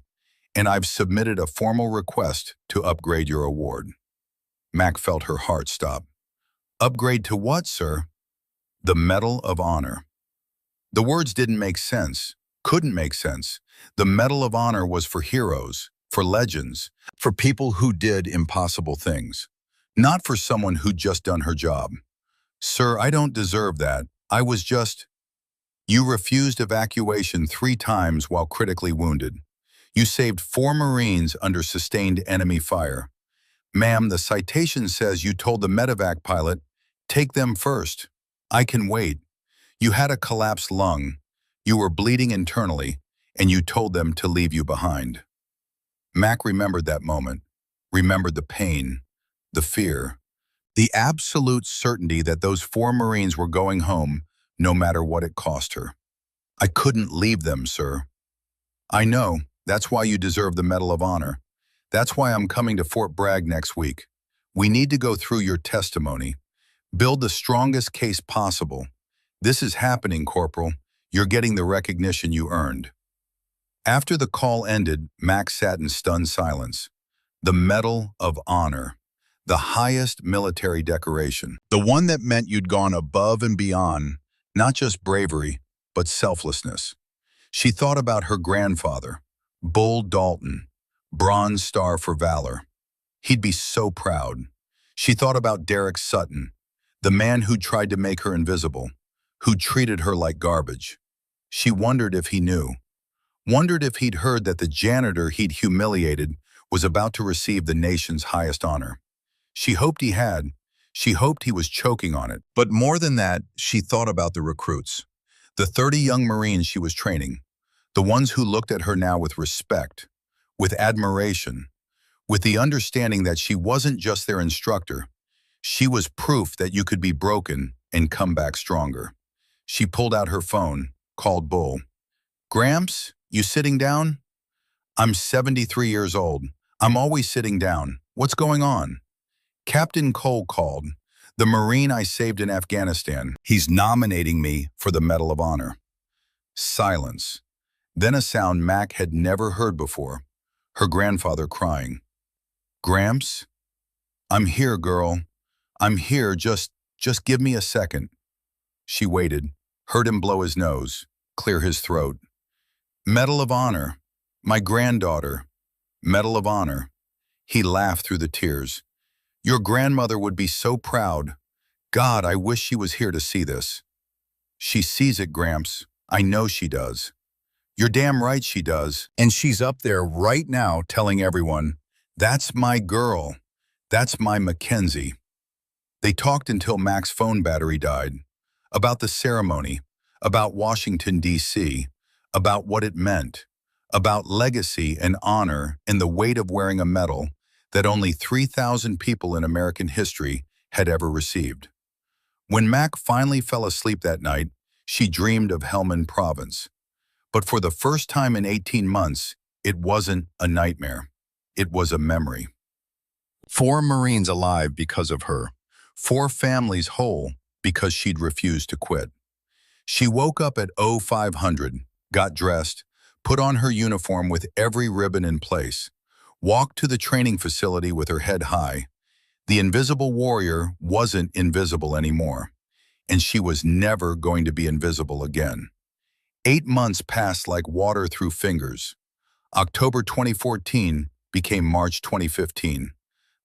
and I've submitted a formal request to upgrade your award. Mac felt her heart stop. Upgrade to what, sir? The Medal of Honor. The words didn't make sense, couldn't make sense. The Medal of Honor was for heroes, for legends, for people who did impossible things, not for someone who'd just done her job. Sir, I don't deserve that. I was just... You refused evacuation 3 times while critically wounded. You saved 4 Marines under sustained enemy fire. Ma'am, the citation says you told the medevac pilot, take them first. I can wait. You had a collapsed lung. You were bleeding internally, and you told them to leave you behind. Mac remembered that moment, remembered the pain, the fear, the absolute certainty that those 4 Marines were going home, no matter what it cost her. I couldn't leave them, sir. I know. That's why you deserve the Medal of Honor. That's why I'm coming to Fort Bragg next week. We need to go through your testimony. Build the strongest case possible. This is happening, Corporal. You're getting the recognition you earned. After the call ended, Mac sat in stunned silence. The Medal of Honor. The highest military decoration. The one that meant you'd gone above and beyond, not just bravery, but selflessness. She thought about her grandfather, Bull Dalton, Bronze Star for Valor. He'd be so proud. She thought about Derek Sutton, the man who tried to make her invisible, who treated her like garbage. She wondered if he knew. Wondered if he'd heard that the janitor he'd humiliated was about to receive the nation's highest honor. She hoped he had. She hoped he was choking on it. But more than that, she thought about the recruits. The 30 young Marines she was training. The ones who looked at her now with respect, with admiration, with the understanding that she wasn't just their instructor. She was proof that you could be broken and come back stronger. She pulled out her phone, called Bull. Gramps, you sitting down? I'm 73 years old. I'm always sitting down. What's going on? Captain Cole called, the Marine I saved in Afghanistan. He's nominating me for the Medal of Honor. Silence. Then a sound Mac had never heard before. Her grandfather crying. Gramps? I'm here, girl. I'm here, just give me a second. She waited, heard him blow his nose, clear his throat. Medal of Honor. My granddaughter. Medal of Honor. He laughed through the tears. Your grandmother would be so proud. God, I wish she was here to see this. She sees it, Gramps. I know she does. You're damn right she does. And she's up there right now telling everyone, that's my girl. That's my Mackenzie. They talked until Mac's phone battery died. About the ceremony, about Washington, D.C., about what it meant, about legacy and honor and the weight of wearing a medal that only 3,000 people in American history had ever received. When Mac finally fell asleep that night, she dreamed of Helmand Province. But for the first time in 18 months, it wasn't a nightmare. It was a memory. 4 Marines alive because of her. 4 families whole because she'd refused to quit. She woke up at 0500, got dressed, put on her uniform with every ribbon in place, walked to the training facility with her head high. The invisible warrior wasn't invisible anymore, and she was never going to be invisible again. 8 months passed like water through fingers. October 2014 became March 2015.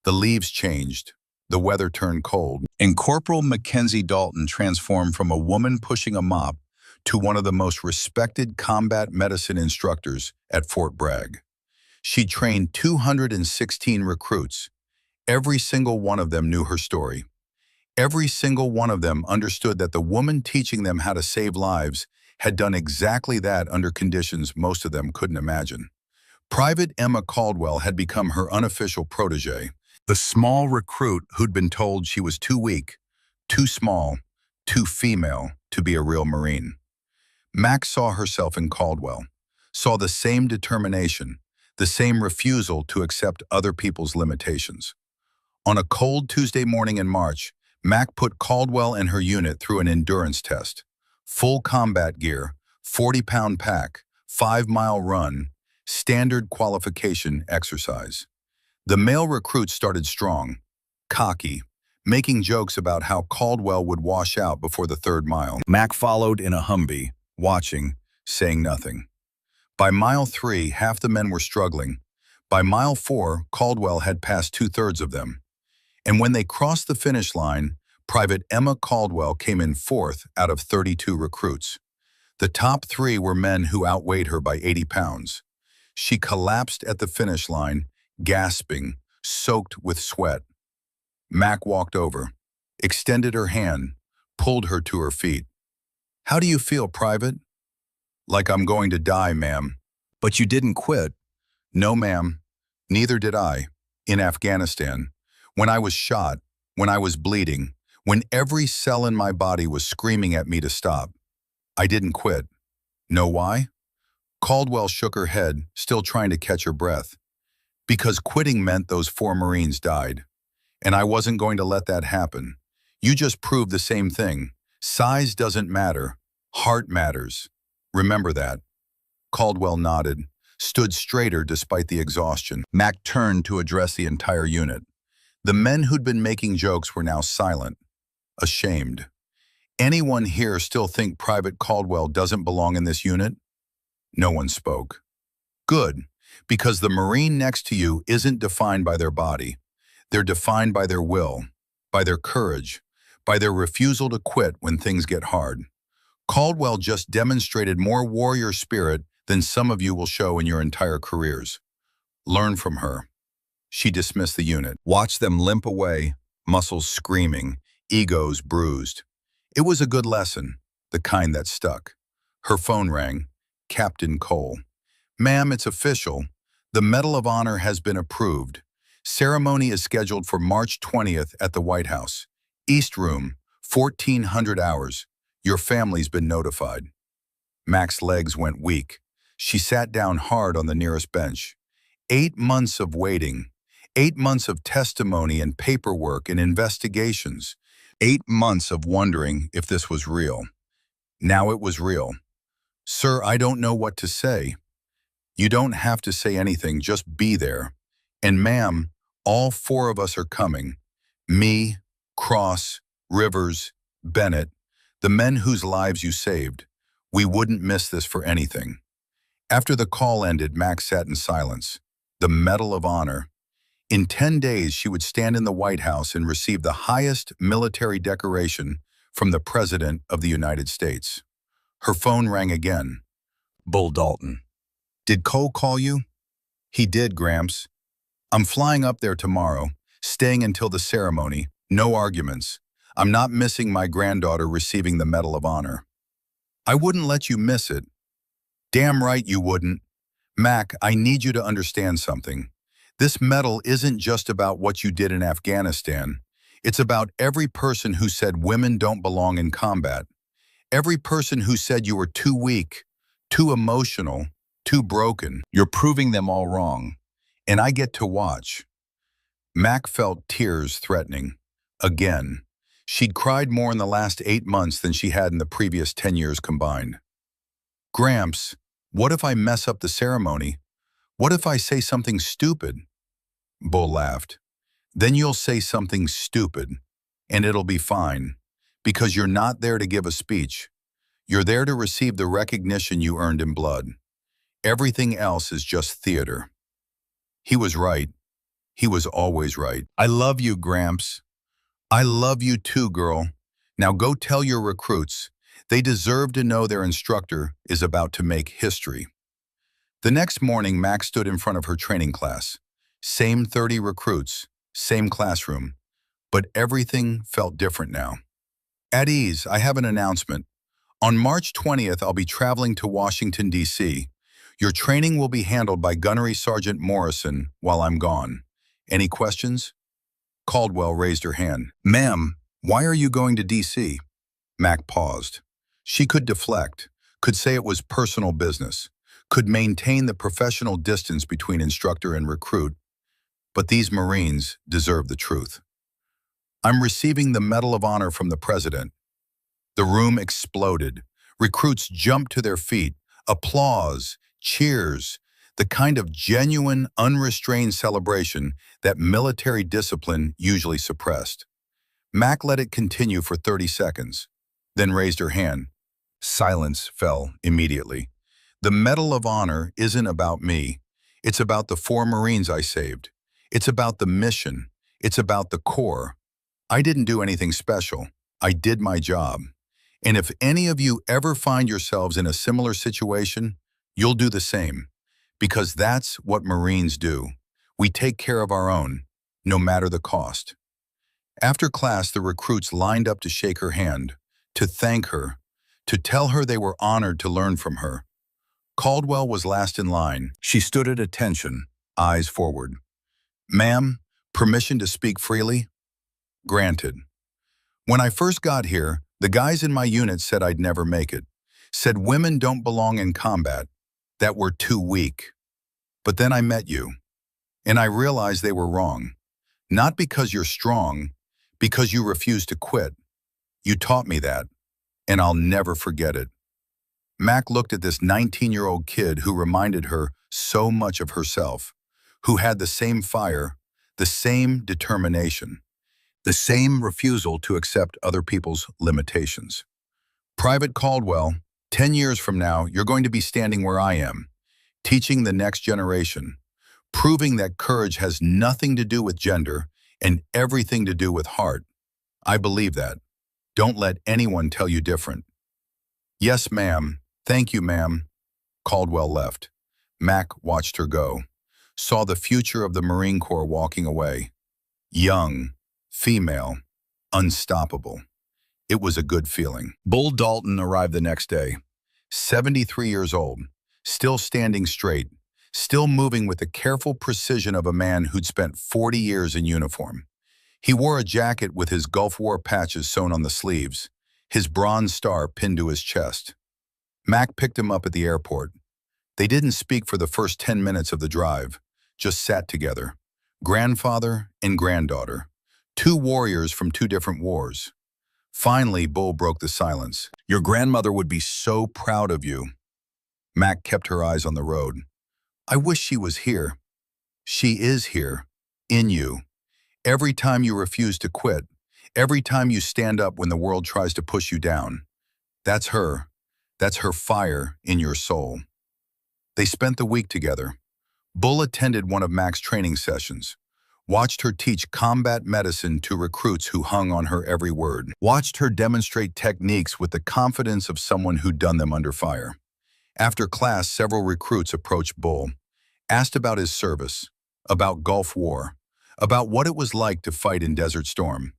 The leaves changed. The weather turned cold. And Corporal Mackenzie Dalton transformed from a woman pushing a mop to one of the most respected combat medicine instructors at Fort Bragg. She trained 216 recruits. Every single one of them knew her story. Every single one of them understood that the woman teaching them how to save lives had done exactly that under conditions most of them couldn't imagine. Private Emma Caldwell had become her unofficial protege, the small recruit who'd been told she was too weak, too small, too female to be a real Marine. Mac saw herself in Caldwell, saw the same determination, the same refusal to accept other people's limitations. On a cold Tuesday morning in March, Mac put Caldwell and her unit through an endurance test. Full combat gear, 40-pound pack, 5-mile run, standard qualification exercise. The male recruits started strong, cocky, making jokes about how Caldwell would wash out before the 3rd mile. Mac followed in a Humvee, watching, saying nothing. By mile 3, half the men were struggling. By mile 4, Caldwell had passed 2/3 of them. And when they crossed the finish line, Private Emma Caldwell came in 4th out of 32 recruits. The top 3 were men who outweighed her by 80 pounds. She collapsed at the finish line, gasping, soaked with sweat. Mac walked over, extended her hand, pulled her to her feet. "How do you feel, Private?" "Like I'm going to die, ma'am." "But you didn't quit." "No, ma'am. Neither did I. In Afghanistan. When I was shot, when I was bleeding, when every cell in my body was screaming at me to stop. I didn't quit. Know why?" Caldwell shook her head, still trying to catch her breath. "Because quitting meant those 4 Marines died. And I wasn't going to let that happen. You just proved the same thing. Size doesn't matter. Heart matters. Remember that." Caldwell nodded, stood straighter despite the exhaustion. Mac turned to address the entire unit. The men who'd been making jokes were now silent, ashamed. "Anyone here still think Private Caldwell doesn't belong in this unit?" No one spoke. "Good, because the Marine next to you isn't defined by their body. They're defined by their will, by their courage, by their refusal to quit when things get hard. Caldwell just demonstrated more warrior spirit than some of you will show in your entire careers. Learn from her." She dismissed the unit. Watched them limp away, muscles screaming, egos bruised. It was a good lesson, the kind that stuck. Her phone rang. Captain Cole. "Ma'am, it's official. The Medal of Honor has been approved. Ceremony is scheduled for March 20th at the White House. East Room, 1400 hours. Your family's been notified." Mac's legs went weak. She sat down hard on the nearest bench. 8 months of waiting. 8 months of testimony and paperwork and investigations. 8 months of wondering if this was real. Now it was real. "Sir, I don't know what to say." "You don't have to say anything, just be there. And ma'am, all 4 of us are coming. Me, Cross, Rivers, Bennett, the men whose lives you saved. We wouldn't miss this for anything." After the call ended, Max sat in silence. The Medal of Honor. In 10 days, she would stand in the White House and receive the highest military decoration from the President of the United States. Her phone rang again. Bull Dalton. "Did Cole call you?" "He did, Gramps. I'm flying up there tomorrow, staying until the ceremony. No arguments. I'm not missing my granddaughter receiving the Medal of Honor." "I wouldn't let you miss it." "Damn right you wouldn't. Mac, I need you to understand something. This medal isn't just about what you did in Afghanistan. It's about every person who said women don't belong in combat. Every person who said you were too weak, too emotional, too broken. You're proving them all wrong. And I get to watch." Mac felt tears threatening. Again. She'd cried more in the last 8 months than she had in the previous 10 years combined. "Gramps, what if I mess up the ceremony? What if I say something stupid?" Bull laughed. "Then you'll say something stupid, and it'll be fine, because you're not there to give a speech. You're there to receive the recognition you earned in blood. Everything else is just theater." He was right. He was always right. "I love you, Gramps." "I love you too, girl. Now go tell your recruits. They deserve to know their instructor is about to make history." The next morning, Max stood in front of her training class. Same 30 recruits, same classroom. But everything felt different now. At ease, I have an announcement. On March 20th, I'll be traveling to Washington, D.C. Your training will be handled by Gunnery Sergeant Morrison while I'm gone. Any questions? Caldwell raised her hand. Ma'am, why are you going to D.C.? Mac paused. She could deflect, could say it was personal business, could maintain the professional distance between instructor and recruit, but these Marines deserve the truth. I'm receiving the Medal of Honor from the President. The room exploded. Recruits jumped to their feet. Applause, cheers, the kind of genuine, unrestrained celebration that military discipline usually suppressed. Mac let it continue for 30 seconds, then raised her hand. Silence fell immediately. The Medal of Honor isn't about me. It's about the 4 Marines I saved. It's about the mission. It's about the Corps. I didn't do anything special. I did my job. And if any of you ever find yourselves in a similar situation, you'll do the same. Because that's what Marines do. We take care of our own, no matter the cost. After class, the recruits lined up to shake her hand, to thank her, to tell her they were honored to learn from her. Caldwell was last in line. She stood at attention, eyes forward. Ma'am, permission to speak freely? Granted. When I first got here, the guys in my unit said I'd never make it, said women don't belong in combat, that we're too weak. But then I met you, and I realized they were wrong. Not because you're strong, because you refused to quit. You taught me that, and I'll never forget it. Mac looked at this 19-year-old kid who reminded her so much of herself, who had the same fire, the same determination, the same refusal to accept other people's limitations. Private Caldwell, 10 years from now, you're going to be standing where I am, teaching the next generation, proving that courage has nothing to do with gender and everything to do with heart. I believe that. Don't let anyone tell you different. Yes, ma'am. Thank you, ma'am. Caldwell left. Mac watched her go, saw the future of the Marine Corps walking away. Young, female, unstoppable. It was a good feeling. Bull Dalton arrived the next day, 73 years old, still standing straight, still moving with the careful precision of a man who'd spent 40 years in uniform. He wore a jacket with his Gulf War patches sewn on the sleeves, his bronze star pinned to his chest. Mac picked him up at the airport. They didn't speak for the first 10 minutes of the drive, just sat together, grandfather and granddaughter, 2 warriors from 2 different wars. Finally, Bull broke the silence. Your grandmother would be so proud of you. Mac kept her eyes on the road. I wish she was here. She is here, in you. Every time you refuse to quit, every time you stand up when the world tries to push you down. That's her. That's her fire in your soul. They spent the week together. Bull attended one of Mac's training sessions, watched her teach combat medicine to recruits who hung on her every word, watched her demonstrate techniques with the confidence of someone who'd done them under fire. After class, several recruits approached Bull, asked about his service, about Gulf War, about what it was like to fight in Desert Storm.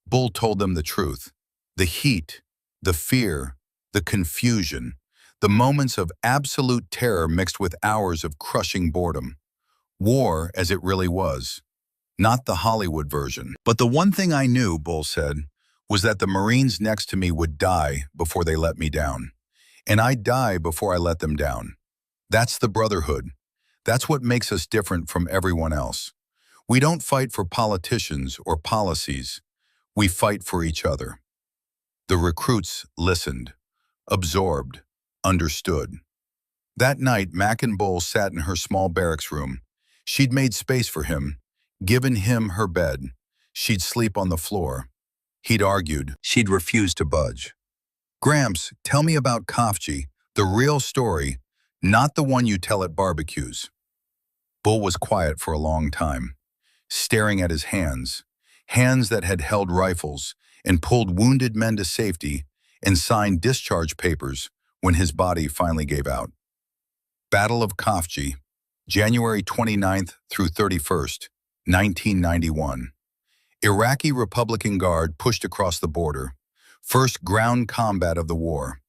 Bull told them the truth. The heat, the fear, the confusion, the moments of absolute terror mixed with hours of crushing boredom. War as it really was. Not the Hollywood version. But the one thing I knew, Bull said, was that the Marines next to me would die before they let me down. And I'd die before I let them down. That's the brotherhood. That's what makes us different from everyone else. We don't fight for politicians or policies. We fight for each other. The recruits listened, absorbed, understood. That night, Mac and Bull sat in her small barracks room. She'd made space for him, given him her bed. She'd sleep on the floor. He'd argued. She'd refused to budge. Gramps, tell me about Kafji, the real story, not the one you tell at barbecues. Bull was quiet for a long time, staring at his hands, hands that had held rifles and pulled wounded men to safety and signed discharge papers when his body finally gave out. Battle of Kafji, January 29th through 31st, 1991. Iraqi Republican Guard pushed across the border. First ground combat of the war.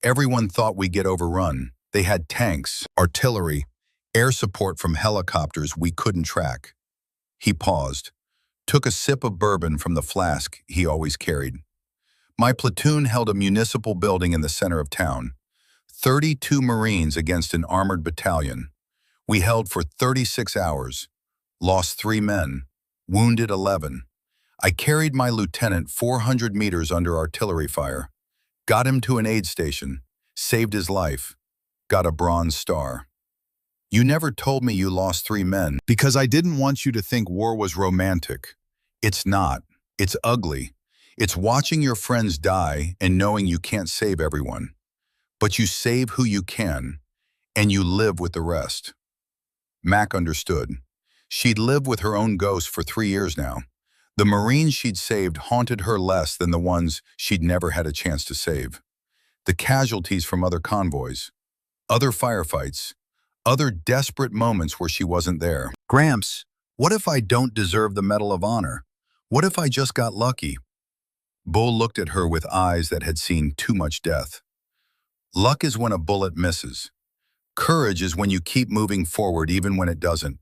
Everyone thought we'd get overrun. They had tanks, artillery, air support from helicopters we couldn't track. He paused, took a sip of bourbon from the flask he always carried. My platoon held a municipal building in the center of town. 32 Marines against an armored battalion. We held for 36 hours. Lost 3 men. Wounded 11. I carried my lieutenant 400 meters under artillery fire. Got him to an aid station. Saved his life. Got a Bronze Star. You never told me you lost 3 men. Because I didn't want you to think war was romantic. It's not. It's ugly. It's watching your friends die and knowing you can't save everyone. But you save who you can, and you live with the rest. Mac understood. She'd lived with her own ghost for 3 years now. The Marines she'd saved haunted her less than the ones she'd never had a chance to save. The casualties from other convoys, other firefights, other desperate moments where she wasn't there. Gramps, what if I don't deserve the Medal of Honor? What if I just got lucky? Bull looked at her with eyes that had seen too much death. Luck is when a bullet misses. Courage is when you keep moving forward even when it doesn't.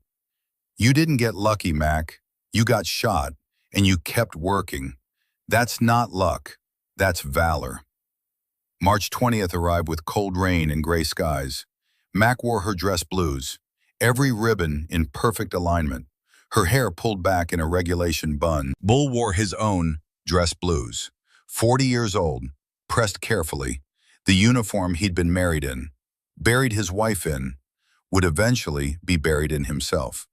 You didn't get lucky, Mac. You got shot, and you kept working. That's not luck. That's valor. March 20th arrived with cold rain and gray skies. Mac wore her dress blues, every ribbon in perfect alignment, her hair pulled back in a regulation bun. Bull wore his own dress blues, 40 years old, pressed carefully, the uniform he'd been married in, buried his wife in, would eventually be buried in himself.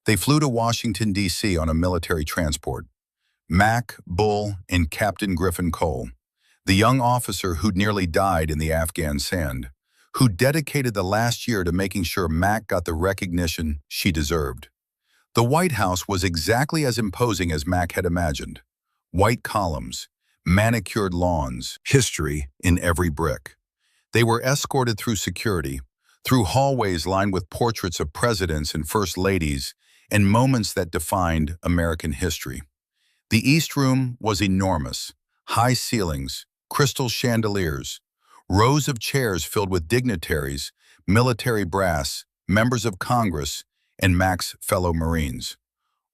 They flew to Washington, D.C. on a military transport. Mac, Bull, and Captain Griffin Cole, the young officer who'd nearly died in the Afghan sand, who dedicated the last year to making sure Mac got the recognition she deserved. The White House was exactly as imposing as Mac had imagined. White columns, manicured lawns, history in every brick. They were escorted through security, through hallways lined with portraits of presidents and first ladies, and moments that defined American history. The East Room was enormous, high ceilings, crystal chandeliers, rows of chairs filled with dignitaries, military brass, members of Congress, and Mac's fellow Marines.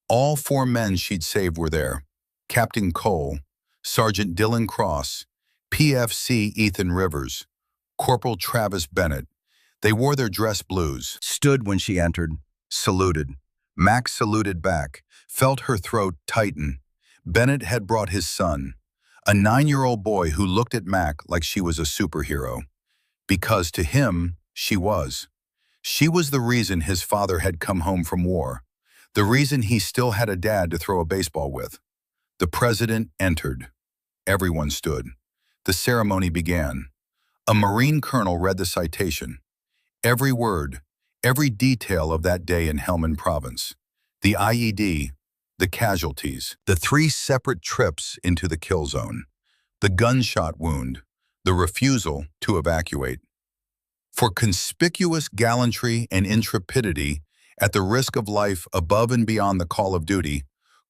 All 4 men she'd saved were there. Captain Cole, Sergeant Dylan Cross, PFC Ethan Rivers, Corporal Travis Bennett. They wore their dress blues, stood when she entered, saluted. Mac saluted back, felt her throat tighten. Bennett had brought his son, a 9-year-old boy who looked at Mac like she was a superhero. Because to him, she was. She was the reason his father had come home from war, the reason he still had a dad to throw a baseball with. The president entered. Everyone stood. The ceremony began. A Marine colonel read the citation. Every word, every detail of that day in Helmand Province. The IED, the casualties, the 3 separate trips into the kill zone, the gunshot wound, the refusal to evacuate. For conspicuous gallantry and intrepidity, at the risk of life above and beyond the call of duty,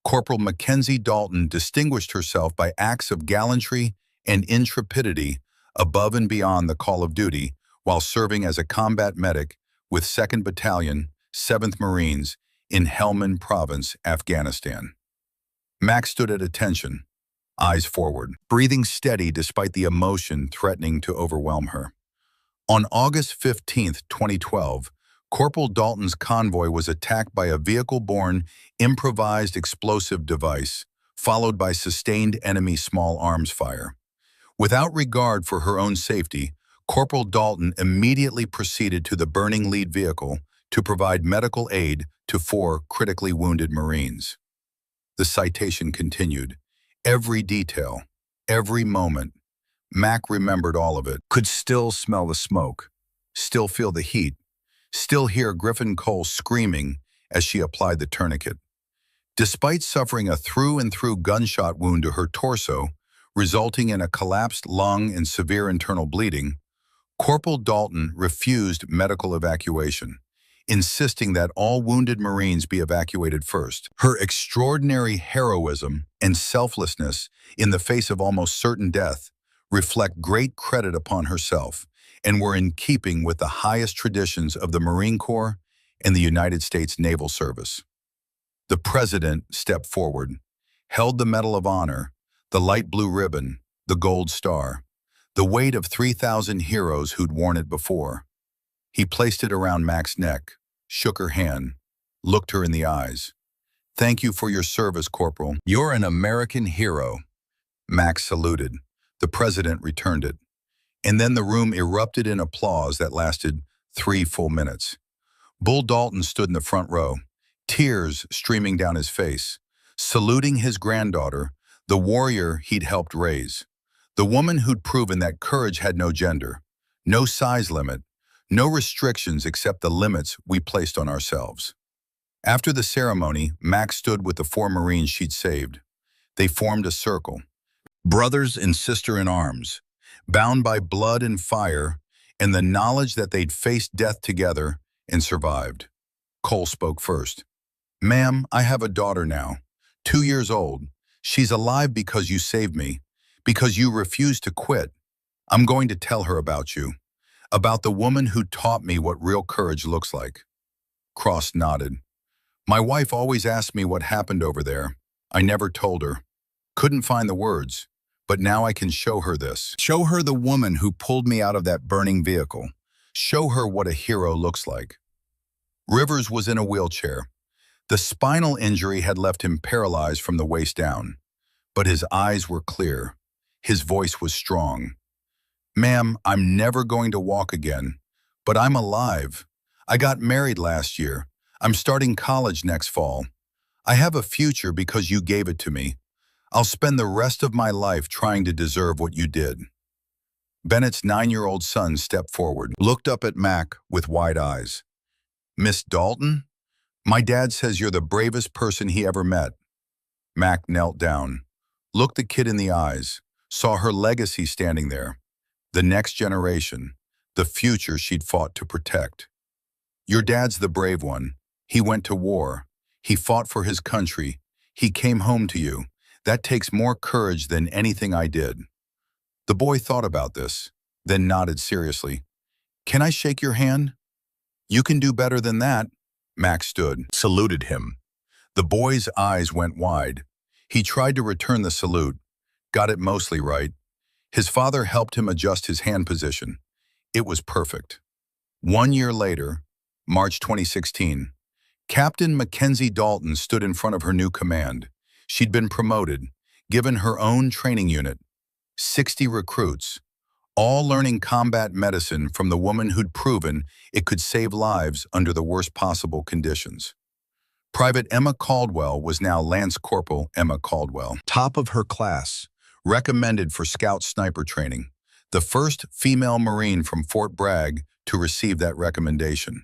Corporal Mackenzie Dalton distinguished herself by acts of gallantry and intrepidity above and beyond the call of duty while serving as a combat medic with 2nd Battalion, 7th Marines in Helmand Province, Afghanistan. Mac stood at attention, eyes forward, breathing steady despite the emotion threatening to overwhelm her. On August 15, 2012, Corporal Dalton's convoy was attacked by a vehicle-borne, improvised explosive device, followed by sustained enemy small arms fire. Without regard for her own safety, Corporal Dalton immediately proceeded to the burning lead vehicle to provide medical aid to 4 critically wounded Marines. The citation continued. Every detail, every moment. Mac remembered all of it, could still smell the smoke, still feel the heat, still hear Griffin Cole screaming as she applied the tourniquet. Despite suffering a through-and-through gunshot wound to her torso, resulting in a collapsed lung and severe internal bleeding, Corporal Dalton refused medical evacuation. insisting that all wounded Marines be evacuated first. Her extraordinary heroism and selflessness in the face of almost certain death reflect great credit upon herself and were in keeping with the highest traditions of the Marine Corps and the United States Naval Service. The President stepped forward, held the Medal of Honor, the light blue ribbon, the gold star, the weight of 3,000 heroes who'd worn it before. He placed it around Mac's neck, shook her hand, looked her in the eyes. "Thank you for your service, Corporal. You're an American hero." Mac saluted. The President returned it. And then the room erupted in applause that lasted 3 full minutes. Bull Dalton stood in the front row, tears streaming down his face, saluting his granddaughter, the warrior he'd helped raise, the woman who'd proven that courage had no gender, no size limit, no restrictions except the limits we placed on ourselves. After the ceremony, Mac stood with the 4 Marines she'd saved. They formed a circle, brothers and sister in arms, bound by blood and fire and the knowledge that they'd faced death together and survived. Cole spoke first. "Ma'am, I have a daughter now, 2 years old. She's alive because you saved me, because you refused to quit. I'm going to tell her about you, about the woman who taught me what real courage looks like." Cross nodded. "My wife always asked me what happened over there. I never told her. Couldn't find the words, but now I can show her this. Show her the woman who pulled me out of that burning vehicle. Show her what a hero looks like." Rivers was in a wheelchair. The spinal injury had left him paralyzed from the waist down, but his eyes were clear. His voice was strong. "Ma'am, I'm never going to walk again, but I'm alive. I got married last year. I'm starting college next fall. I have a future because you gave it to me. I'll spend the rest of my life trying to deserve what you did." Bennett's 9-year-old son stepped forward, looked up at Mac with wide eyes. "Miss Dalton? My dad says you're the bravest person he ever met." Mac knelt down, looked the kid in the eyes, saw her legacy standing there. The next generation, the future she'd fought to protect. "Your dad's the brave one. He went to war. He fought for his country. He came home to you. That takes more courage than anything I did." The boy thought about this, then nodded seriously. "Can I shake your hand?" "You can do better than that." Mac stood, saluted him. The boy's eyes went wide. He tried to return the salute, got it mostly right. His father helped him adjust his hand position. It was perfect. 1 year later, March 2016, Captain Mackenzie Dalton stood in front of her new command. She'd been promoted, given her own training unit, 60 recruits, all learning combat medicine from the woman who'd proven it could save lives under the worst possible conditions. Private Emma Caldwell was now Lance Corporal Emma Caldwell, top of her class, recommended for Scout sniper training, the first female Marine from Fort Bragg to receive that recommendation.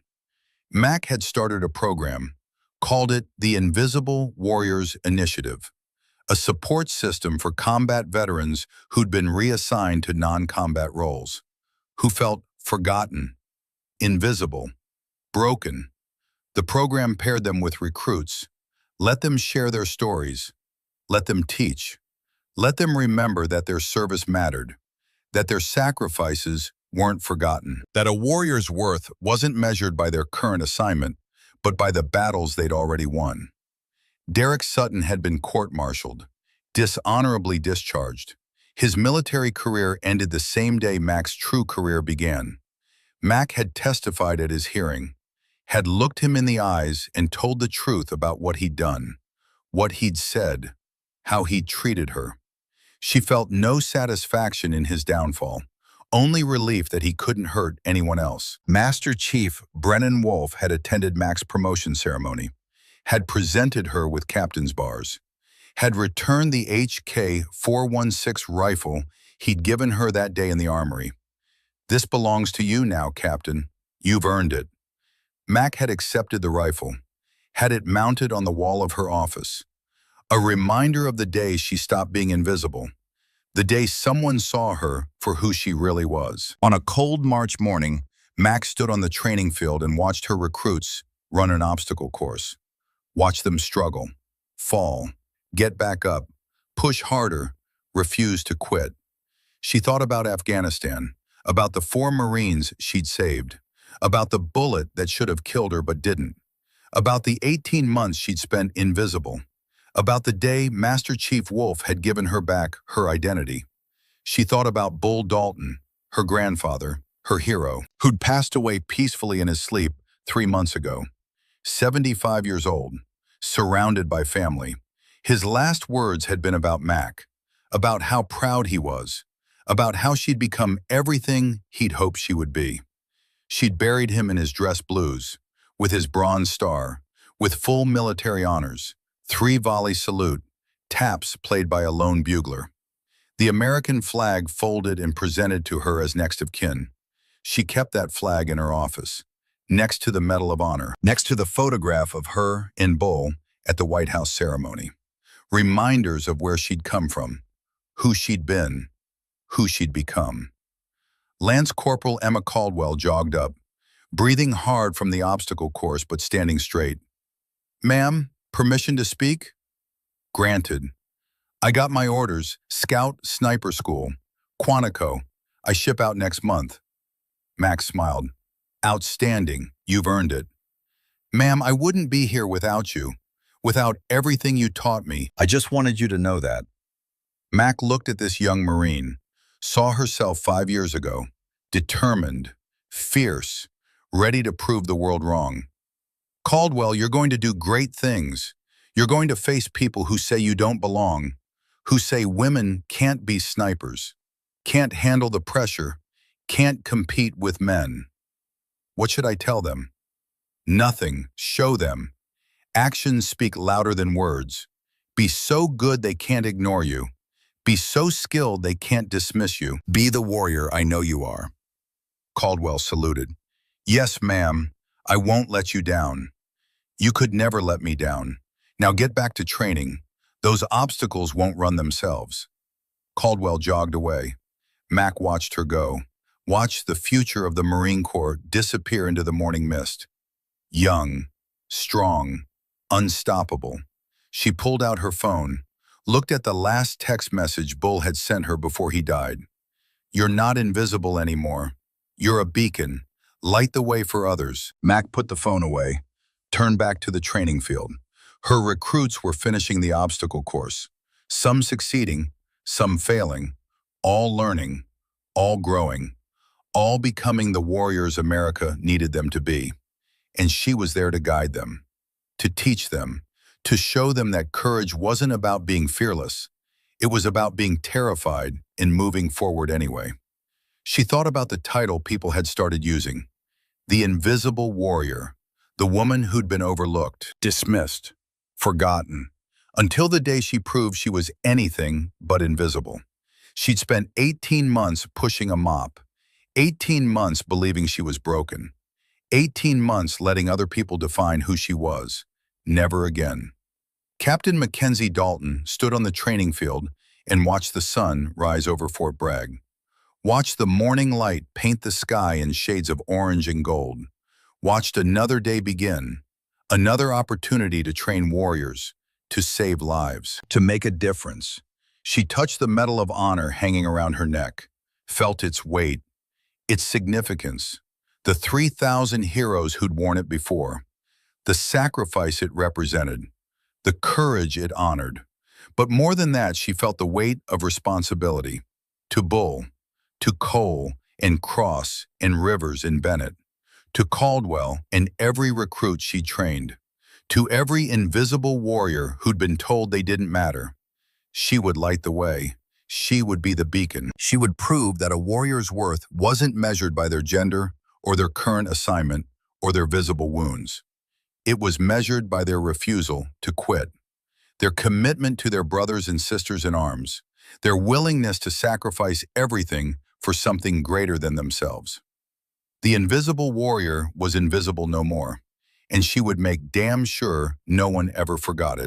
Mac had started a program, called it the Invisible Warriors Initiative, a support system for combat veterans who'd been reassigned to non-combat roles, who felt forgotten, invisible, broken. The program paired them with recruits, let them share their stories, let them teach, let them remember that their service mattered, that their sacrifices weren't forgotten, that a warrior's worth wasn't measured by their current assignment, but by the battles they'd already won. Derek Sutton had been court-martialed, dishonorably discharged. His military career ended the same day Mac's true career began. Mac had testified at his hearing, had looked him in the eyes and told the truth about what he'd done, what he'd said, how he'd treated her. She felt no satisfaction in his downfall, only relief that he couldn't hurt anyone else. Master Chief Brennan Wolfe had attended Mac's promotion ceremony, had presented her with captain's bars, had returned the HK-416 rifle he'd given her that day in the armory. "This belongs to you now, Captain. You've earned it." Mac had accepted the rifle, had it mounted on the wall of her office, a reminder of the day she stopped being invisible, the day someone saw her for who she really was. On a cold March morning, Mac stood on the training field and watched her recruits run an obstacle course. Watch them struggle, fall, get back up, push harder, refuse to quit. She thought about Afghanistan, about the 4 Marines she'd saved, about the bullet that should have killed her but didn't, about the 18 months she'd spent invisible, about the day Master Chief Wolf had given her back her identity. She thought about Bull Dalton, her grandfather, her hero, who'd passed away peacefully in his sleep 3 months ago. 75 years old, surrounded by family. His last words had been about Mac, about how proud he was, about how she'd become everything he'd hoped she would be. She'd buried him in his dress blues, with his Bronze Star, with full military honors, 3-volley salute, taps played by a lone bugler. The American flag folded and presented to her as next of kin. She kept that flag in her office, next to the Medal of Honor, next to the photograph of her in Bull at the White House ceremony. Reminders of where she'd come from, who she'd been, who she'd become. Lance Corporal Emma Caldwell jogged up, breathing hard from the obstacle course but standing straight. "Ma'am, permission to speak?" "Granted. I got my orders, Scout Sniper School, Quantico. I ship out next month." Max smiled. "Outstanding. You've earned it." "Ma'am, I wouldn't be here without you, without everything you taught me. I just wanted you to know that." Mac looked at this young Marine, saw herself 5 years ago, determined, fierce, ready to prove the world wrong. "Caldwell, you're going to do great things. You're going to face people who say you don't belong, who say women can't be snipers, can't handle the pressure, can't compete with men." What should I tell them? Nothing. Show them. Actions speak louder than words. Be so good they can't ignore you. Be so skilled they can't dismiss you. Be the warrior I know you are. Caldwell saluted. "Yes, ma'am. I won't let you down. You could never let me down. Now get back to training. Those obstacles won't run themselves." Caldwell jogged away. Mac watched her go, watched the future of the Marine Corps disappear into the morning mist. Young, strong, unstoppable. She pulled out her phone, looked at the last text message Bull had sent her before he died. "You're not invisible anymore. You're a beacon. Light the way for others." Mac put the phone away, turned back to the training field. Her recruits were finishing the obstacle course, some succeeding, some failing, all learning, all growing, all becoming the warriors America needed them to be. And she was there to guide them, to teach them, to show them that courage wasn't about being fearless. It was about being terrified and moving forward anyway. She thought about the title people had started using, the Invisible Warrior, the woman who'd been overlooked, dismissed, forgotten, until the day she proved she was anything but invisible. She'd spent 18 months pushing a mop, 18 months believing she was broken, 18 months letting other people define who she was. Never again. Captain Mackenzie Dalton stood on the training field and watched the sun rise over Fort Bragg. Watched the morning light paint the sky in shades of orange and gold. Watched another day begin, another opportunity to train warriors, to save lives, to make a difference. She touched the Medal of Honor hanging around her neck, felt its weight, its significance, the 3,000 heroes who'd worn it before, the sacrifice it represented, the courage it honored. But more than that, she felt the weight of responsibility to Bull, to Cole and Cross and Rivers and Bennett, to Caldwell and every recruit she trained, to every invisible warrior who'd been told they didn't matter. She would light the way. She would be the beacon. She would prove that a warrior's worth wasn't measured by their gender or their current assignment or their visible wounds. It was measured by their refusal to quit, their commitment to their brothers and sisters in arms, their willingness to sacrifice everything for something greater than themselves. The invisible warrior was invisible no more, and she would make damn sure no one ever forgot it.